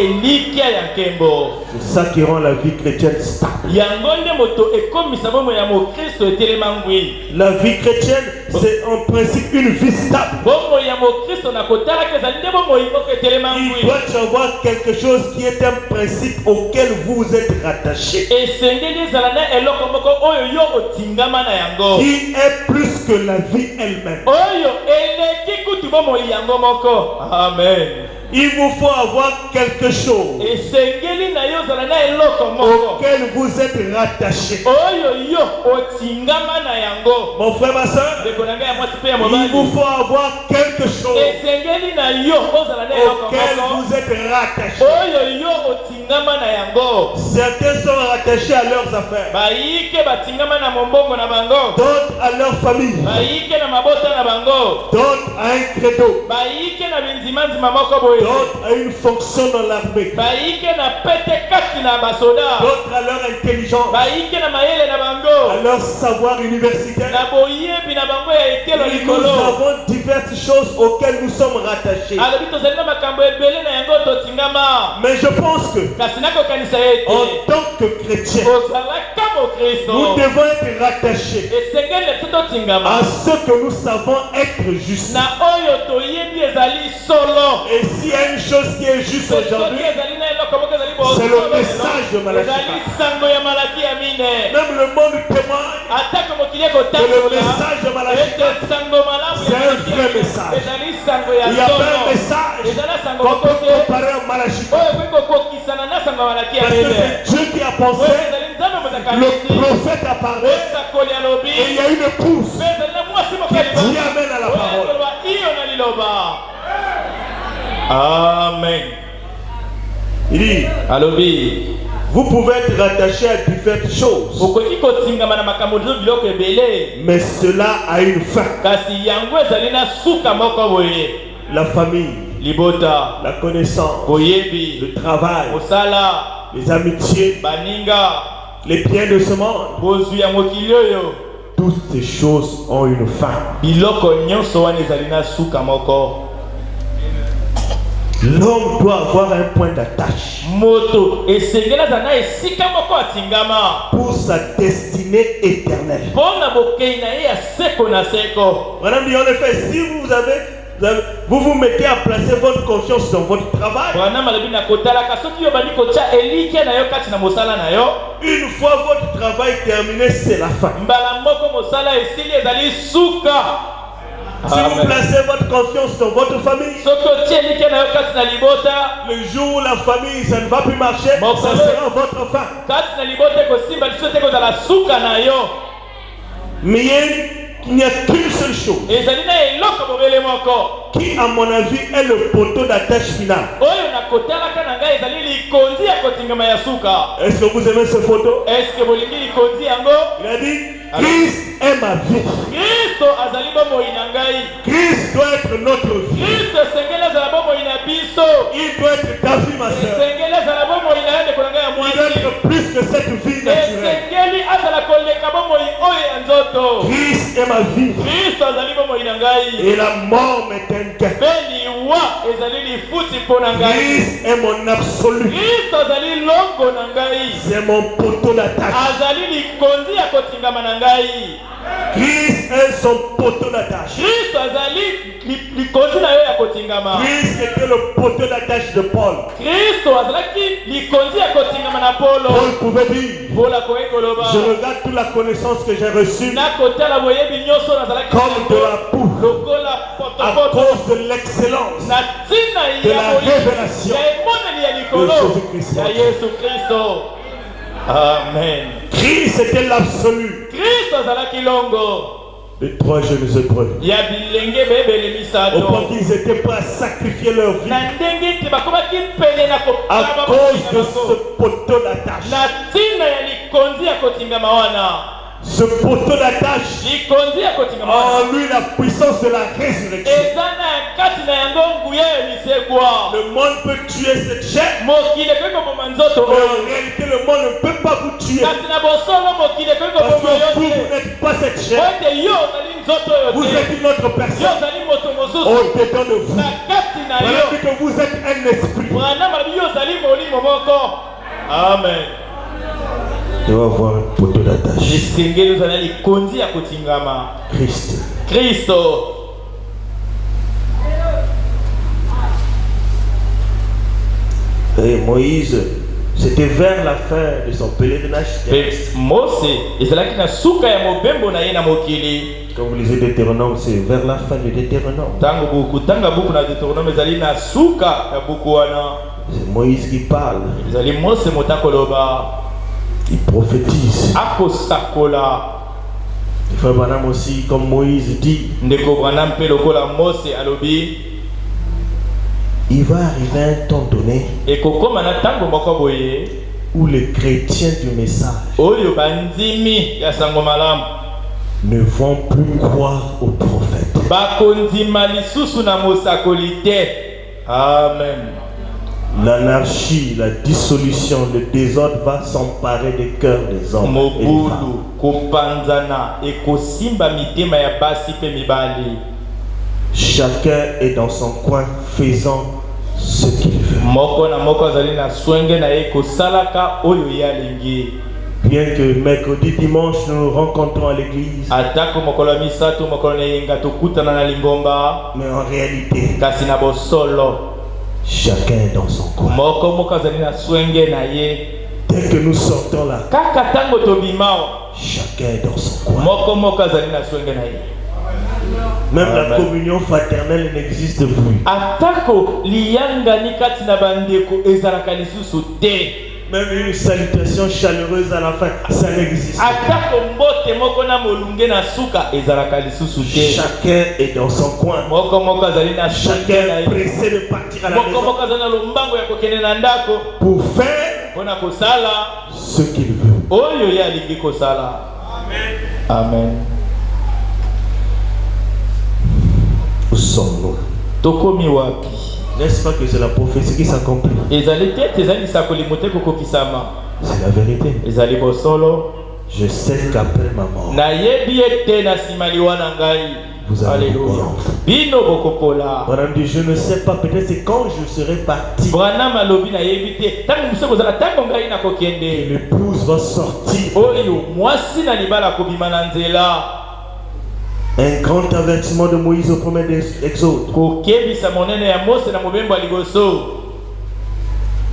C'est ça qui rend la vie chrétienne stable. La vie chrétienne, c'est en principe une vie stable. Il doit y avoir quelque chose qui est un principe auquel vous êtes rattaché. Qui est plus que la vie elle-même. Amen. Il vous faut avoir quelque chose auquel vous êtes rattaché. Mon frère, ma soeur, il vous faut avoir quelque chose auquel vous êtes rattaché. Certains sont rattachés à leurs affaires, d'autres à leur famille, d'autres à un credo, d'autres à une fonction dans l'armée, d'autres à leur intelligence, à leur savoir universitaire. Nous avons diverses choses auxquelles nous sommes rattachés. Mais je pense que en tant que chrétien, nous devons être rattachés à ce que nous savons être juste. Et s'il y a une chose qui est juste aujourd'hui, c'est le message de Malachie. Même le monde témoigne que le message de Malachie, c'est un vrai message. Il n'y a pas un message qu'on peut comparer à Malachie. Parce que c'est Dieu qui a pensé, le prophète a parlé, et il y a une pousse qui amène à la parole. Amen. Il dit, vous pouvez être rattaché à différentes choses, mais cela a une fin. La famille, la connaissance, le travail, les amitiés, les biens de ce monde, toutes ces choses ont une fin. L'homme doit avoir un point d'attache pour sa destinée éternelle. Madame dit en effet, si vous vous mettez à placer votre confiance dans votre travail, une fois votre travail terminé, c'est la fin. Si vous placez votre confiance dans votre famille, le jour où la famille, ça ne va plus marcher, ça sera votre fin. Mais il n'y a qu'une seule chose qui, à mon avis, est le poteau d'attache final. Est-ce que vous aimez ce photo? Il a dit, Christ est ma vie. Christ doit être notre vie. Il doit être ta vie, ma soeur. Il doit être plus que cette vie naturelle. nzoto. Christ est ma vie. Kristo azali bomoi na ngai. Et la mort m'est un gain. Mpe liwa ezali lifuti mpo na ngai. Christ est mon absolu. Kristo azali longo na ngai. C'est mon poteau d'attache. Azali likonzi ya kotingama na ngai. Christ est son poteau d'attache. Kristo azali likonzi na yo ya kotingama. Christ était le poteau d'attache de Paul. Kristo azalaki likonzi ya kotingama na Paulo. Paul pouvait dire, Paul akoki koloba, je regarde toute la connaissance que j'ai reçue nakotala boyebi nyonso nazalaki comme de la boue lokola à potopoto cause de l'excellence na ntina de ya la révélation ya emoneli ya de likolo Jésus-Christ. ya Yesu Kristo. Amen. Christ était l'absolu. Kristo azalaki longo Les trois jeunes hébreux, ya bilenge bebele au misato point qu'ils étaient prêts à sacrifier leur vie na ndenge te bakomaki pene na à kokaba cause de bango. ce poteau d'attache. Na ntina ya likonzi ya kotingama wana. Ce poteau d'attache Likonzi ya kotingama a wana en lui la puissance de la résurrection. eza na kati na yango nguya ya misekwa. Le monde peut tuer cette chair, Mokili ekoki koboma nzoto mais en oyo. réalité le monde ne peut pas vous tuer. Kasi na bosolo mokili ekoki Parce koboma que yo vous, te. vous n'êtes pas cette Po chair. ete yo ozali nzoto oyo Vous te. êtes une autre Yo personne. ozali moto mosusu. Au-dedans de vous. Na kati na Voilà yo. que vous êtes un esprit. Branham alobi yo ozali molimo moko. Amen. Il doit avoir un poteau d'attache. Esengeli ozali likonzi ya kotingama. Christ. Kristo. Et Moïse, c'était vers la fin de son pèlerinage. Mpe Mose ezalaki na suka ya mobembo na ye na mokili. Quand vous lisez Deutéronome, c'est vers la fin de Deutéronome. Ntango kotanga buku na Deutéronome ezali na suka ya buku wana. C'est Moïse qui parle. Ezali Mose moto akoloba. Il prophétise. Akosakola. Le frère Branham aussi, comme Moïse dit, Ndeko Branham mpe lokola Mose alobi. il va arriver un temps donné Ekokoma na ntango moko boye où les chrétiens du message oyo bandimi ya sango malamu ne vont plus croire aux prophètes. bakondima lisusu na mosakoli te. Amen. L'anarchie, la dissolution, le désordre va s'emparer des cœurs des hommes et des Mobulu femmes. kopanzana ekosimba mitema ya basi pe mibali. Chacun est dans son coin faisant ce qu'il veut. Moko na moko azali na swenge na ye kosalaka oyo ye alingi. Bien que mercredi, dimanche, nous nous rencontrons à l'église, Atako mokolo ya misato mokolo na yenga tokutana na lingomba. mais en réalité, Kasi na bosolo chacun est dans son coin. moko moko azali na swenge na ye. Dès que nous sortons là, Kaka tango tobimao chacun est dans son coin. moko moko azali na swenge na ye. Même la Amen. communion fraternelle n'existe plus. Atako liyangani kati na bandeko ezalaka lisusu te. Même une salutation chaleureuse à la fin, ça n'existe pas. Atako mbote moko na molunge na suka ezalaka lisusu te. Chacun est dans son coin. Moko moko azali na swenge na Chacun ye. est pressé de partir à la Moko maison moko azali na lombango ya kokende na ndako pour faire mpona kosala ce qu'il veut. oyo ye alingi kosala. Amen. Où sommes-nous? Tokomi wapi? N'est-ce pas que c'est la prophétie qui s'accomplit? Ezali te ezali lisakoli mote kokokisama. C'est la vérité. Ezali bosolo. Je sais qu'après ma mort, Nayebi ete na nsima liwa na ngai. vous allez vous Alléluia. connaître. Bino bokopola. Branham dit, je ne sais pas, peut-être c'est quand je serai parti Branham alobi nayebi te ntango mosu kozala ntango ngai et nakokende l'épouse va sortir. oyo mwasi na libala kobima na nzela. Un grand avertissement de Moïse au premier Exode. Kokebisa monene ya Mose na mobembo ya liboso.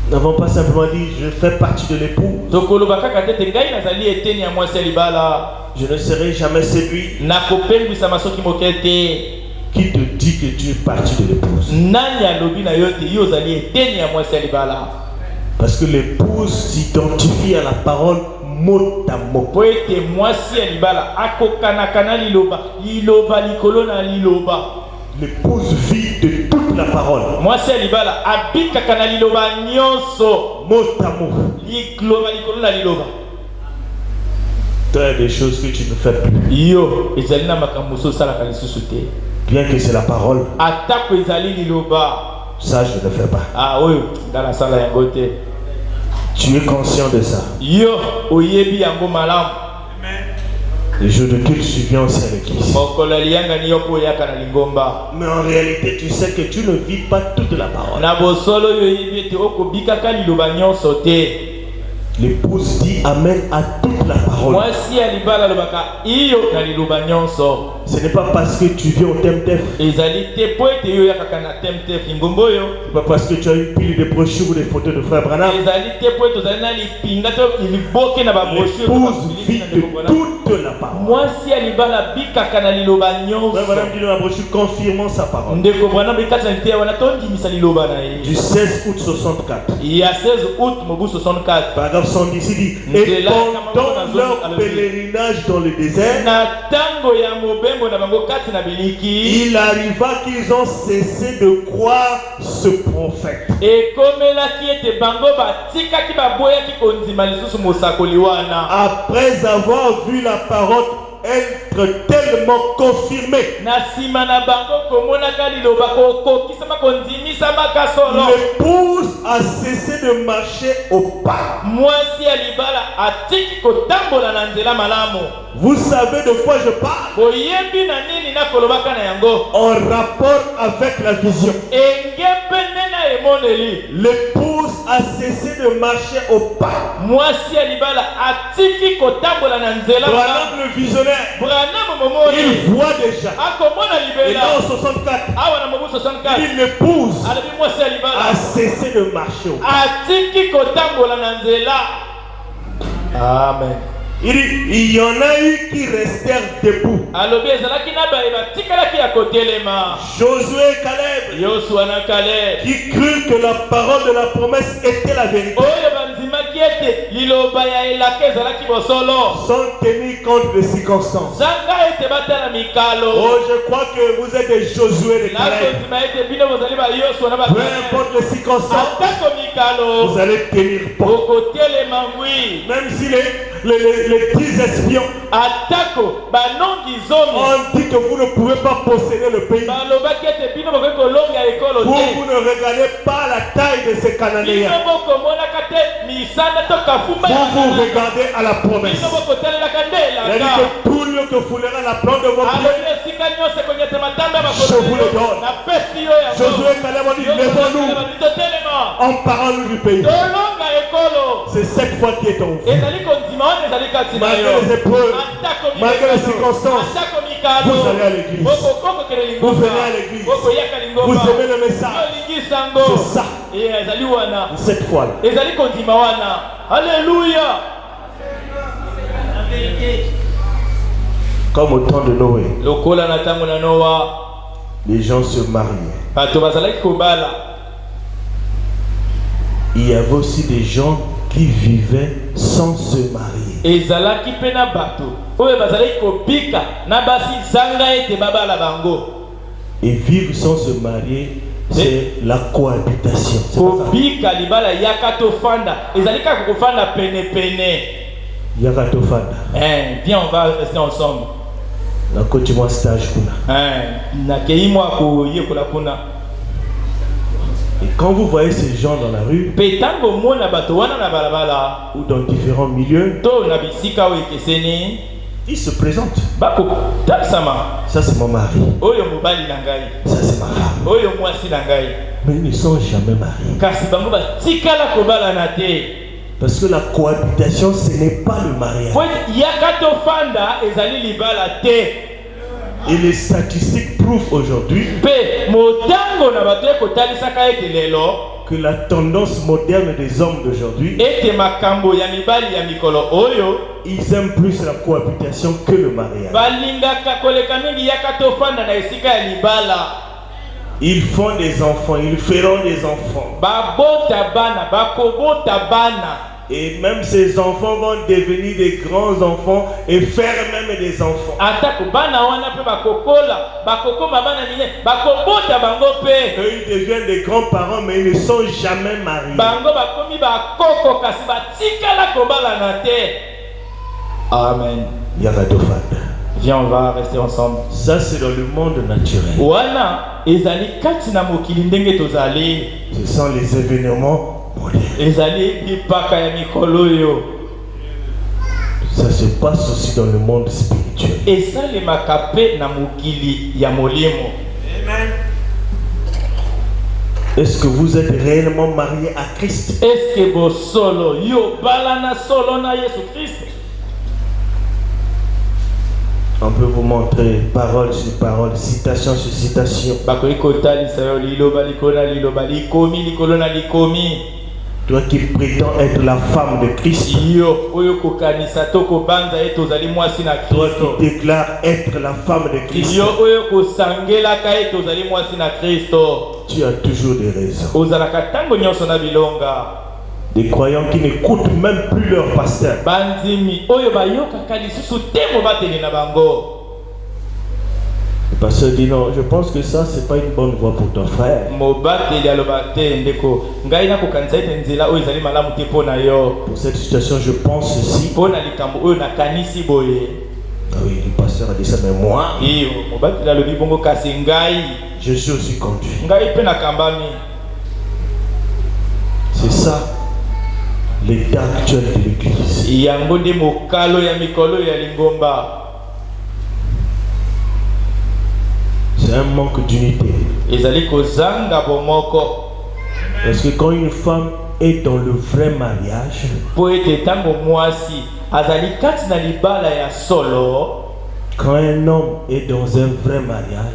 Nous n'avons pas simplement dit, je fais partie de l'épouse. Tokoloba kaka te ngai nazali eteni ya mwasi ya libala. Je ne serai jamais celui Nakopengwisa soki moke te. qui te dit que tu es parti de l'épouse. Nani alobi na yo te yo ozali eteni ya mwasi ya libala. Parce que l'épouse s'identifie à la parole mot à mot. Po ete mwasi ya libala akokanaka na liloba likolo na liloba. L'épouse vit de toute la parole, Mwasi ya libala abikaka na liloba nyonso. mot à mot. Liloba likolo na liloba. Tu as des choses que tu ne fais plus. Yo ezali na makambo mosusu osalaka lisusu te. Bien que c'est la parole, Atako ezali liloba. ça je ne fais pas. Ah oyo nga nasala yango te. Tu es conscient de ça. Yo oyebi yango malamu. Les jours de culte, tu viens aussi à l'église. Mais en réalité, tu sais que tu ne vis pas toute la parole. L'épouse dit Amen à toute la parole. Ce n'est pas parce que tu viens au Temtef. Ce n'est pas parce que tu as une pile de brochures ou des photos de frère Branham. L'épouse vit de toute la parole. Frère Branham dit dans la brochure confirmant sa parole. Du 16 août 64. Paragraphe 110 dit, et pendant leur pèlerinage dans le désert, il arriva qu'ils ont cessé de croire ce prophète. Après avoir vu la parole être tellement confirmée, l'épouse a cessé de marcher au pas. Vous savez de quoi je parle? En rapport avec la vision. L'épouse a cessé de marcher au pas. Branham le visionnaire, il voit déjà. Et là en 64, il dit l'épouse a cessé de marcher au pas. Amen. Il y en a eu qui restèrent debout. Josué et Caleb, qui crurent que la parole de la promesse était la vérité, sans tenir compte des circonstances. Oh, je crois que vous êtes des Josué et des Caleb. Peu importe les circonstances, vous allez tenir compte. Même si les 10 espions ont dit que vous ne pouvez pas posséder le pays, vous ne regardez pas la taille de ces Cananéens, vous regardez à la promesse. Il a dit que tout lieu que foulera la plante de votre pied, je vous le donne. Josué et Caleb ont dit, lèvons-nous, emparons-nous du pays. C'est cette fois qui est en vous. Malgré les épreuves, malgré les circonstances, vous allez à l'église. Vous venez à l'église. Vous aimez le message. C'est ça. Cette fois-là. Alléluia. Comme au temps de Noé, les gens se mariaient. Il y avait aussi des gens qui vivaient sans se marier. Et vivre sans se marier, c'est la cohabitation. Yakatofanda. Viens, on va rester ensemble. La coach moi stage kuna. Et quand vous voyez ces gens dans la rue ou dans différents milieux, ils se présentent. Ça c'est mon mari. Ça c'est ma femme. Mais ils ne sont jamais mariés. Parce que la cohabitation, ce n'est pas le mariage. Et les statistiques prouvent aujourd'hui que la tendance moderne des hommes d'aujourd'hui, ils aiment plus la cohabitation que le mariage. Ils font des enfants, ils feront des enfants. Et même ces enfants vont devenir des grands enfants et faire même des enfants. Eux, ils deviennent des grands-parents, mais ils ne sont jamais mariés. Amen. Viens, on va rester ensemble. Ça, c'est dans le monde naturel. Ce sont les événements modernes. Ça se passe aussi dans le monde spirituel. Et ça les makapé na mukili ya molimo. Amen. Est-ce que vous êtes réellement marié à Christ? Est-ce que vous solo yo balana solo na Jésus Christ? On peut vous montrer parole sur parole, citation sur citation. Toi qui prétends être la femme de Christ, toi qui déclares être la femme de Christ, tu as toujours des raisons. Des croyants qui n'écoutent même plus leur pasteur. Le pasteur dit non, je pense que ça c'est pas une bonne voie pour ton frère. Pour cette situation je pense ceci. Ah oui, le pasteur a dit ça, mais moi je suis aussi conduit. C'est ça l'état actuel de l'église. C'est un manque d'unité. Parce que quand une femme est dans le vrai mariage, quand un homme est dans un vrai mariage,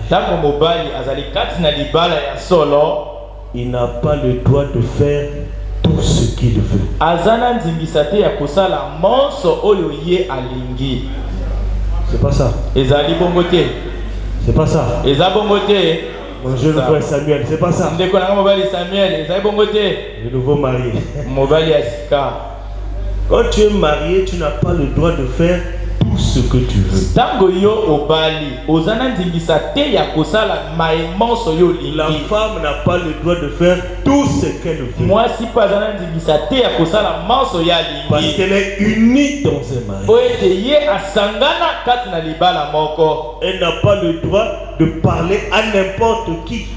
il n'a pas le droit de faire tout ce qu'il veut. C'est pas ça. C'est pas ça. Mon jeune frère Samuel, c'est pas ça. Le nouveau marié. Quand tu es marié, tu n'as pas le droit de faire tout ce que tu veux. La femme n'a pas le droit de faire tout ce qu'elle veut. Parce qu'elle est unie dans un mariage. Elle n'a pas le droit de parler à n'importe qui,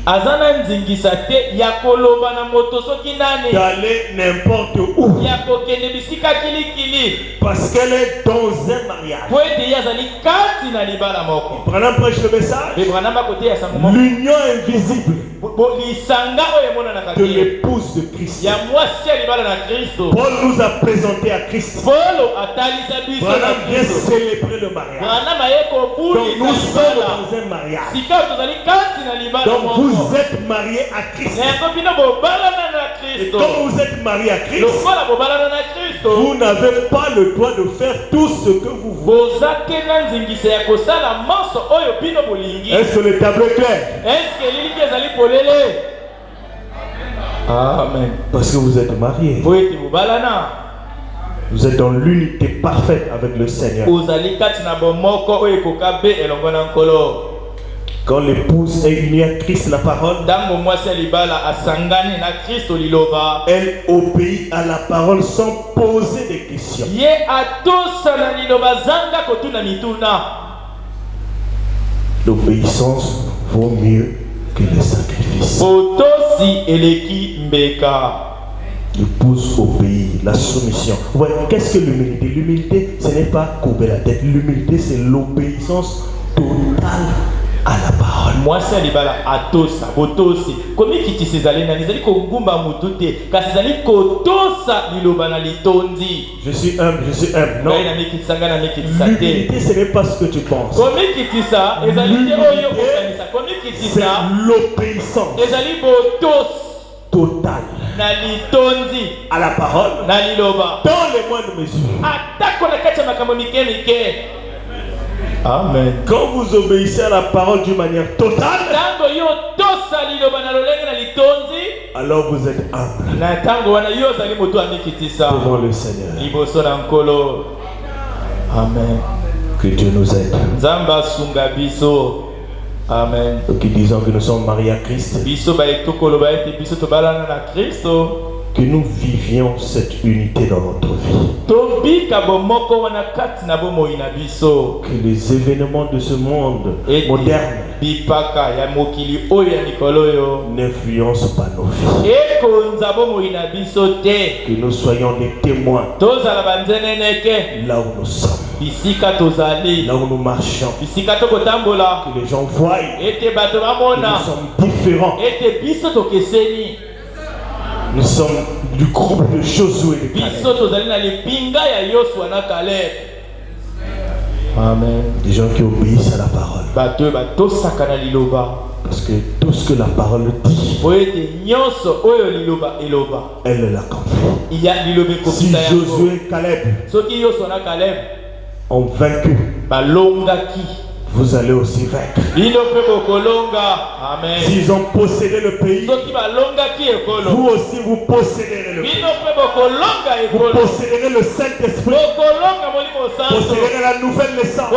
d'aller n'importe où, parce qu'elle est dans un mariage. Branham prêche le message, l'union invisible de l'épouse de Christ. Paul nous a présenté à Christ. Branham vient célébrer le mariage. Donc nous sommes dans un mariage. Donc vous êtes mariés à Christ. Et comme vous êtes mariés à Christ, vous n'avez pas le droit de faire tout ce que vous voulez. Est-ce que le tableau est clair? Amen. Parce que vous êtes mariés. Vous êtes dans l'unité parfaite avec le Seigneur. Quand l'épouse est unie à Christ, la parole, elle obéit à la parole sans poser des questions. L'obéissance vaut mieux que le sacrifice. L'épouse obéit, la soumission. Ouais, qu'est-ce que l'humilité? L'humilité, ce n'est pas courber la tête. L'humilité, c'est l'obéissance totale à la parole. Moi c'est libala atosa botosi komi kiti sezali na nizali ko ngumba mutute kasi zali kotosa liloba na litonzi. Je suis humble, non. L'humilité ce n'est pas ce que tu penses. Komi kiti sa ezali te oyo kokanisa komi kiti sa c'est l'obéissance ezali botos totale na litonzi à la parole na liloba dans les moindres mesures. Atako na kati makambo mike mike. Amen. Quand vous obéissez à la parole d'une manière totale, alors vous êtes humble devant le Seigneur. Amen. Que Dieu nous aide. Amen. Qui disons que nous sommes mariés à Christ, que nous vivions cette unité dans notre vie. tobika bomoko wana kati na bomoi na biso. Que les événements de ce monde moderne bipaka ya mokili oyo ya mikolo oyo n'influencent pas nos vies. ekonza bomoi na biso te. Que nous soyons des témoins tozala banzeneneke là où nous sommes, bisika tozali, là où nous marchons. bisika tokotambola, Que les gens voient ete bato que bamona nous sommes différents. ete biso tokeseni. Nous sommes du groupe de Josué et de biso Caleb. tozali na lipinga ya Yosua na Caleb. Amen. Des gens qui obéissent à la parole. bato oyo batosaka na liloba, Parce que tout ce que la parole dit, po ete nyonso oyo liloba eloba elle l'accomplit. ya liloba Si ekokisa yango. Josué et Caleb soki Yosua na Caleb ont vaincu, balongaki, vous allez aussi vaincre. bino mpe bokolonga. Amen. S'ils ont possédé le pays, soki balongaki ekolo, vous aussi vous posséderez le pays. bino mpe bokolonga Vous ekolo, posséderez le Saint-Esprit. bokolonga molimo santo, Posséderez la nouvelle naissance.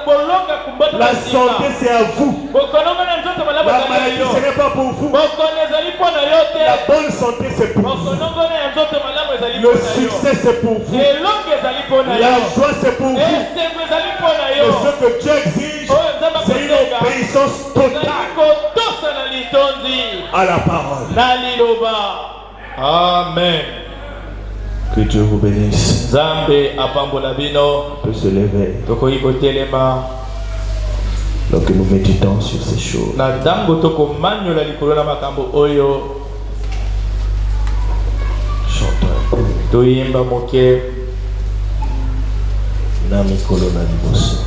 bolonga kumbota La santé, c'est à vous. bokolonga na nzoto malamu La ezali na maladie, yo, ce n'est pas pour vous. bokono ezali mpo na yo te, La bonne santé, c'est pour vous. bokonongona ya nzoto malamu ezali Le mpo na yo, succès, c'est pour vous. elongi ezali mpo na La yo, joie, c'est pour vous. esengo ezali mpo na Et yo. ce que Dieu exige, oyo nzambe c'est une akosenga obéissance ezali totale kotosa na litondi à la parole. na liloba. Amen. Que Dieu vous bénisse. Nzambe apambola bino. On peut se lever. Tokoki kotelema Donc nous méditons sur ces choses. na ntango tokomanyola likolo na makambo oyo. Chantons un peu. Toyemba moke. Na mikolo na liboso.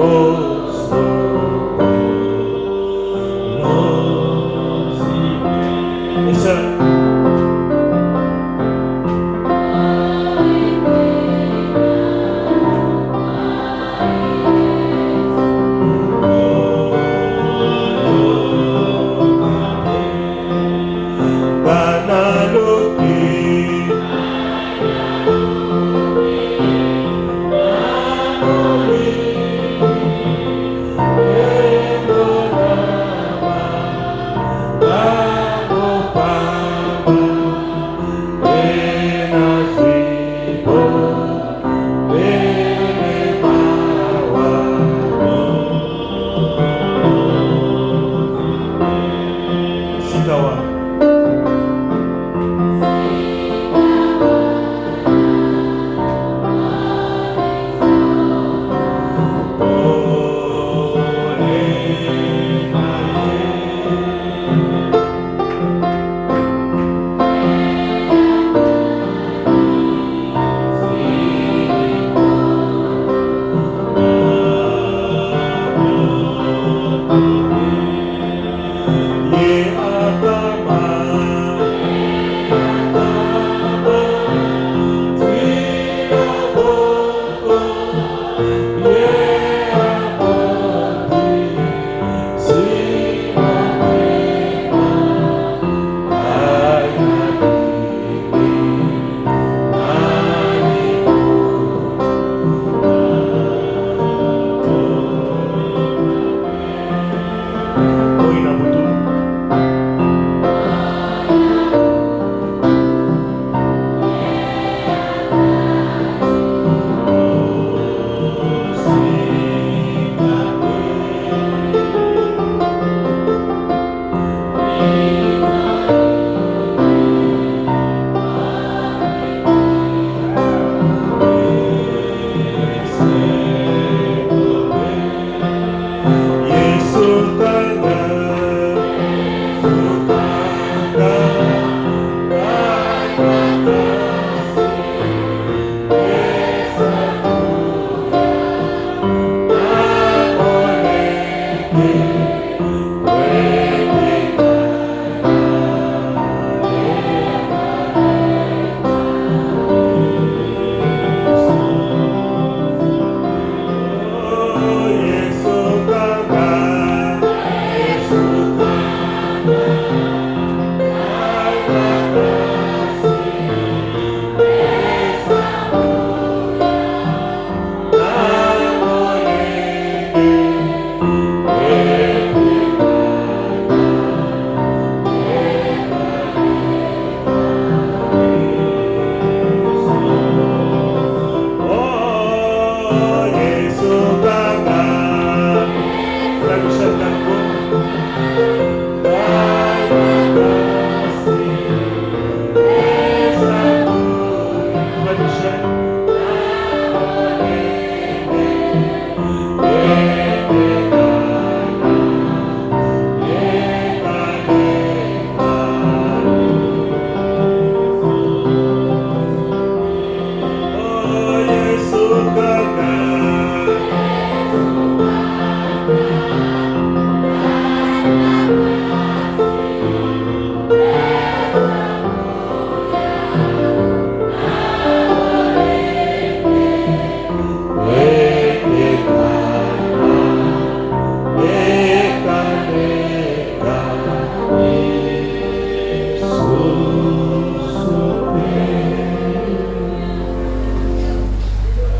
Oh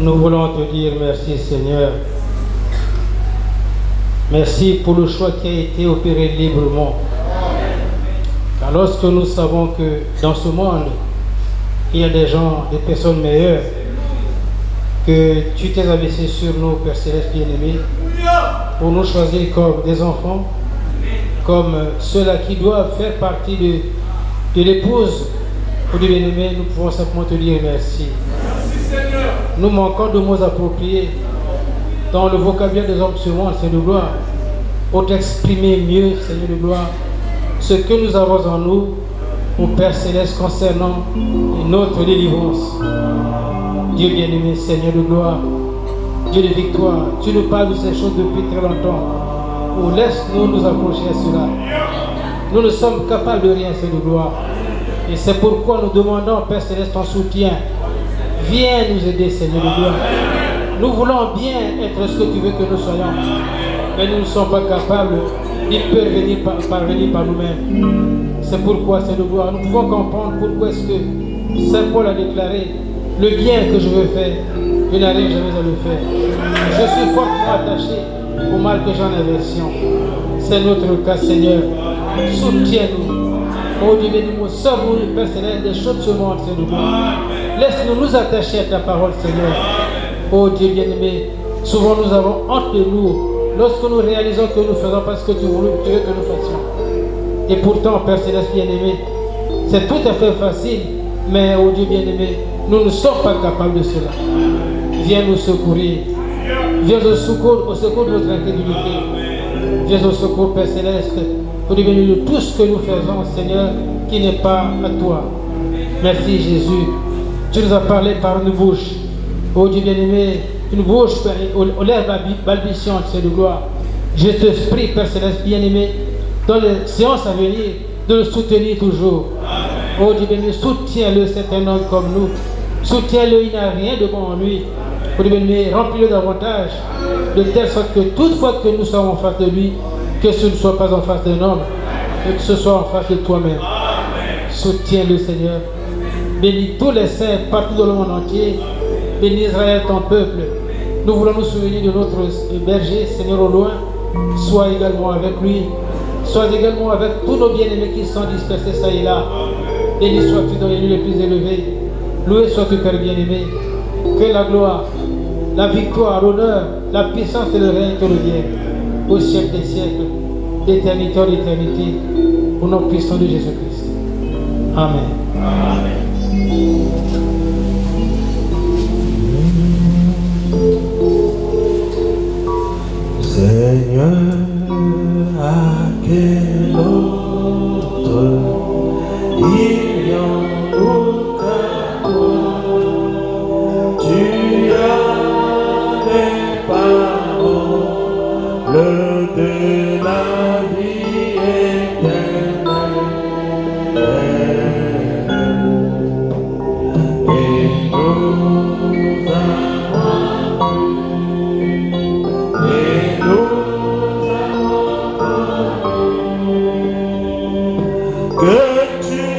Nous voulons te dire merci Seigneur. Merci pour le choix qui a été opéré librement. Car lorsque nous savons que dans ce monde, il y a des gens, des personnes meilleures, que tu t'es abaissé sur nous, Père Céleste bien-aimé, pour nous choisir comme des enfants, comme ceux-là qui doivent faire partie de l'épouse pour Dieu bien-aimé, nous pouvons simplement te dire merci. Nous manquons de mots appropriés dans le vocabulaire des hommes sur monde, Seigneur de gloire, pour t'exprimer mieux, Seigneur de gloire, ce que nous avons en nous, au Père Céleste, concernant notre délivrance. Dieu bien-aimé, Seigneur de gloire, Dieu de victoire, tu nous parles de ces choses depuis très longtemps. Oh, laisse-nous nous approcher à cela. Nous ne sommes capables de rien, Seigneur de gloire. Et c'est pourquoi nous demandons, Père Céleste, ton soutien. Viens nous aider, Seigneur de gloire. Nous voulons bien être ce que tu veux que nous soyons. Mais nous ne sommes pas capables d'y parvenir par nous-mêmes. C'est pourquoi, Seigneur de gloire, nous pouvons comprendre pourquoi est-ce que Saint Paul a déclaré le bien que je veux faire, je n'arrive jamais à le faire. Je suis fortement attaché au mal que j'en aversion. C'est notre cas, Seigneur. Soutiens-nous. Oh Dieu béni-moi, sauve-nous, Père Céleste, des choses de ce monde, Seigneur. Laisse-nous nous attacher à ta parole, Seigneur. Oh Dieu bien-aimé, souvent nous avons honte de nous lorsque nous réalisons que nous faisons parce que tu veux que nous fassions. Et pourtant, Père Céleste bien-aimé, c'est tout à fait facile, mais oh Dieu bien-aimé, nous ne sommes pas capables de cela. Viens nous secourir. Viens au secours de notre incrédulité. Viens au secours, Père Céleste, pour devenir de tout ce que nous faisons, Seigneur, qui n'est pas à toi. Merci Jésus. Tu nous as parlé par une bouche. Oh Dieu bien-aimé, une bouche aux lèvres balbutiantes, c'est de gloire. Je te prie, Père Céleste bien-aimé, dans les séances à venir, de le soutenir toujours. Oh Dieu bien-aimé, soutiens-le, c'est un homme comme nous. Soutiens-le, il n'a rien de bon en lui. Oh Dieu bien-aimé, remplis-le davantage, de telle sorte que toutefois que nous sommes en face de lui, que ce ne soit pas en face d'un homme, mais que ce soit en face de toi-même. Soutiens-le, Seigneur. Bénis tous les saints partout dans le monde entier. Bénis Israël, ton peuple. Nous voulons nous souvenir de notre berger, Seigneur, au loin. Sois également avec lui. Sois également avec tous nos bien-aimés qui sont dispersés ça et là. Béni sois-tu dans les lieux les plus élevés. Loué sois-tu, Père bien-aimé. Que la gloire, la victoire, l'honneur, la puissance et le règne te reviennent au siècle des siècles, d'éternité en éternité, au nom puissant de Jésus-Christ. Amen. Amen. Seigneur, à quel autre il y en aucun toi. Tu as les paroles de la vie éternelle. Et nous avons que tu es le Christ,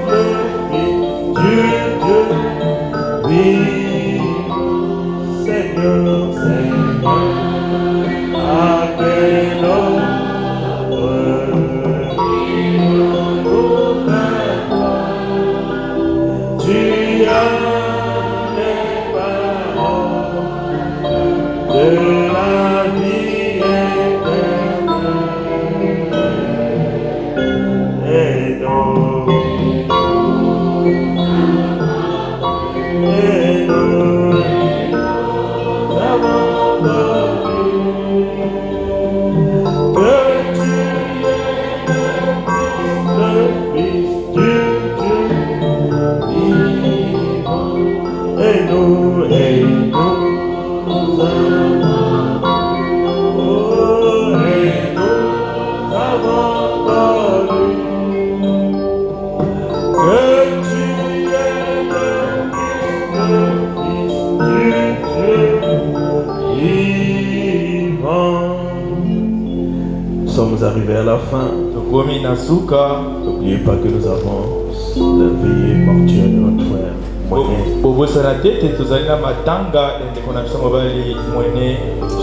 le Fils du Dieu vivant. Seigneur, Seigneur, à quel autre tu as les paroles de la vie éternelle. Et nous avons connu que tu es le Fils du Dieu vivant. Et nous avons connu que tu es le Fils du Dieu vivant. Nous sommes arrivés à la fin. N'oubliez pas que nous avons la veillée mortuaire de notre frère.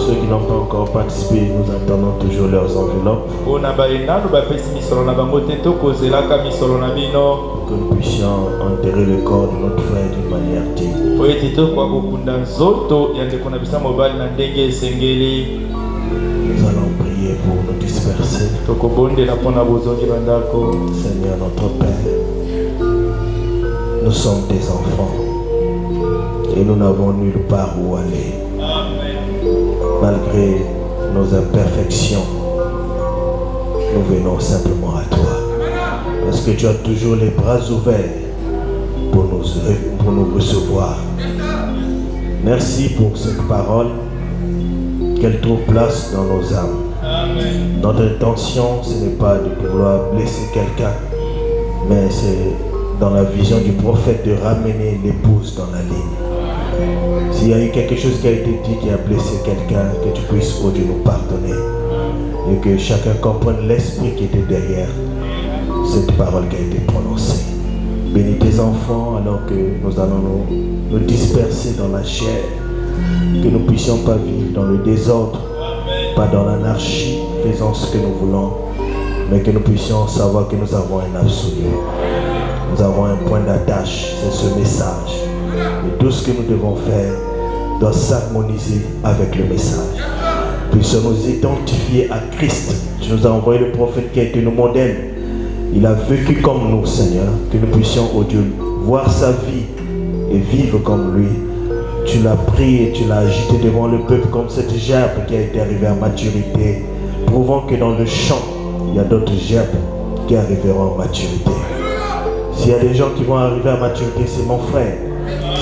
Ceux qui n'ont pas encore participé, nous attendons toujours leurs enveloppes pour que nous puissions enterrer le corps de notre frère d'une manière digne. Nous allons prier pour nous disperser. Seigneur notre Père, nous sommes tes enfants et nous n'avons nulle part où aller. Malgré nos imperfections, nous venons simplement à toi. Parce que tu as toujours les bras ouverts pour nous recevoir. Merci pour cette parole, qu'elle trouve place dans nos âmes. Notre intention, ce n'est pas de vouloir blesser quelqu'un, mais c'est dans la vision du prophète de ramener l'épouse dans la ligne. S'il y a eu quelque chose qui a été dit qui a blessé quelqu'un, que tu puisses, oh Dieu, nous pardonner. Et que chacun comprenne l'esprit qui était derrière cette parole qui a été prononcée. Bénis tes enfants alors que nous allons nous disperser dans la chair. Que nous ne puissions pas vivre dans le désordre, pas dans l'anarchie, faisant ce que nous voulons, mais que nous puissions savoir que nous avons un absolu. Nous avons un point d'attache, c'est ce message. Et tout ce que nous devons faire doit s'harmoniser avec le message. Puissions nous identifier à Christ. Tu nous as envoyé le prophète qui a été nos modèles. Il a vécu comme nous, Seigneur. Que nous puissions, oh Dieu, voir sa vie et vivre comme lui. Tu l'as pris et tu l'as agité devant le peuple comme cette gerbe qui a été arrivée à maturité, prouvant que dans le champ, il y a d'autres gerbes qui arriveront à maturité. S'il y a des gens qui vont arriver à maturité, c'est mon frère,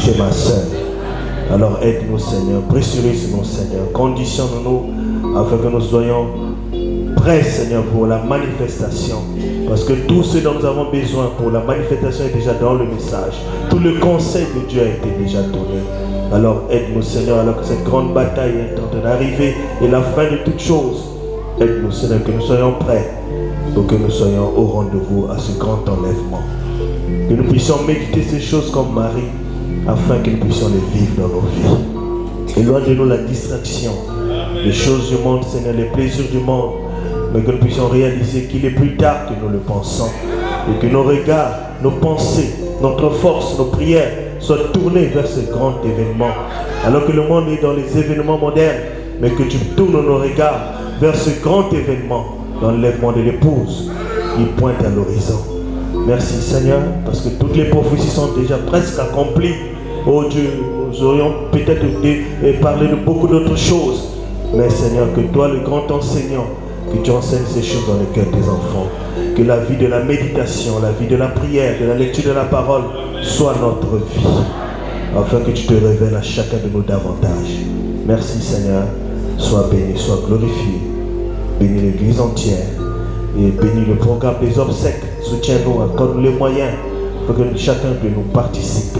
c'est ma soeur. Alors aide-nous, Seigneur, pressurise-nous, Seigneur, conditionne-nous afin que nous soyons prêts, Seigneur, pour la manifestation. Parce que tout ce dont nous avons besoin pour la manifestation est déjà dans le message. Tout le conseil de Dieu a été déjà donné. Alors aide-nous, Seigneur, alors que cette grande bataille est en train d'arriver et la fin de toutes choses. Aide-nous, Seigneur, que nous soyons prêts pour que nous soyons au rendez-vous à ce grand enlèvement. Que nous puissions méditer ces choses comme Marie, afin que nous puissions les vivre dans nos vies. Éloigne de nous la distraction, les choses du monde, Seigneur, les plaisirs du monde, mais que nous puissions réaliser qu'il est plus tard que nous le pensons, et que nos regards, nos pensées, notre force, nos prières soient tournées vers ce grand événement. Alors que le monde est dans les événements modernes, mais que tu tournes nos regards vers ce grand événement, l'enlèvement de l'épouse, qui pointe à l'horizon. Merci Seigneur, parce que toutes les prophéties sont déjà presque accomplies. Oh Dieu, nous aurions peut-être parlé de beaucoup d'autres choses. Mais Seigneur, que toi, le grand enseignant, que tu enseignes ces choses dans le cœur des enfants. Que la vie de la méditation, la vie de la prière, de la lecture de la parole soit notre vie. Afin que tu te révèles à chacun de nous davantage. Merci Seigneur, sois béni, sois glorifié. Bénis l'église entière. Et bénis le programme des obsèques. Soutiens-nous, accorde-nous les moyens pour que chacun de nous participe.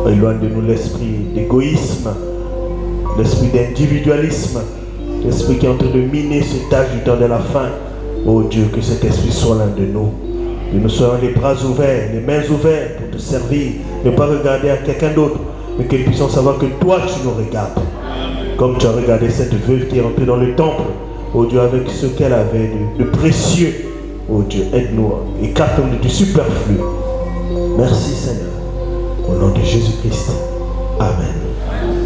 Éloigne de nous l'esprit d'égoïsme, l'esprit d'individualisme, l'esprit qui est en train de miner cet âge du temps de la fin. Oh Dieu, que cet esprit soit l'un de nous. Que nous soyons les bras ouverts, les mains ouvertes pour te servir. Ne pas regarder à quelqu'un d'autre, mais que nous puissions savoir que toi tu nous regardes. Comme tu as regardé cette veuve qui est entrée dans le temple. Oh Dieu, avec ce qu'elle avait de précieux. Oh Dieu, aide-nous, écarte-nous du superflu. Merci Seigneur. Au nom de Jésus-Christ. Amen.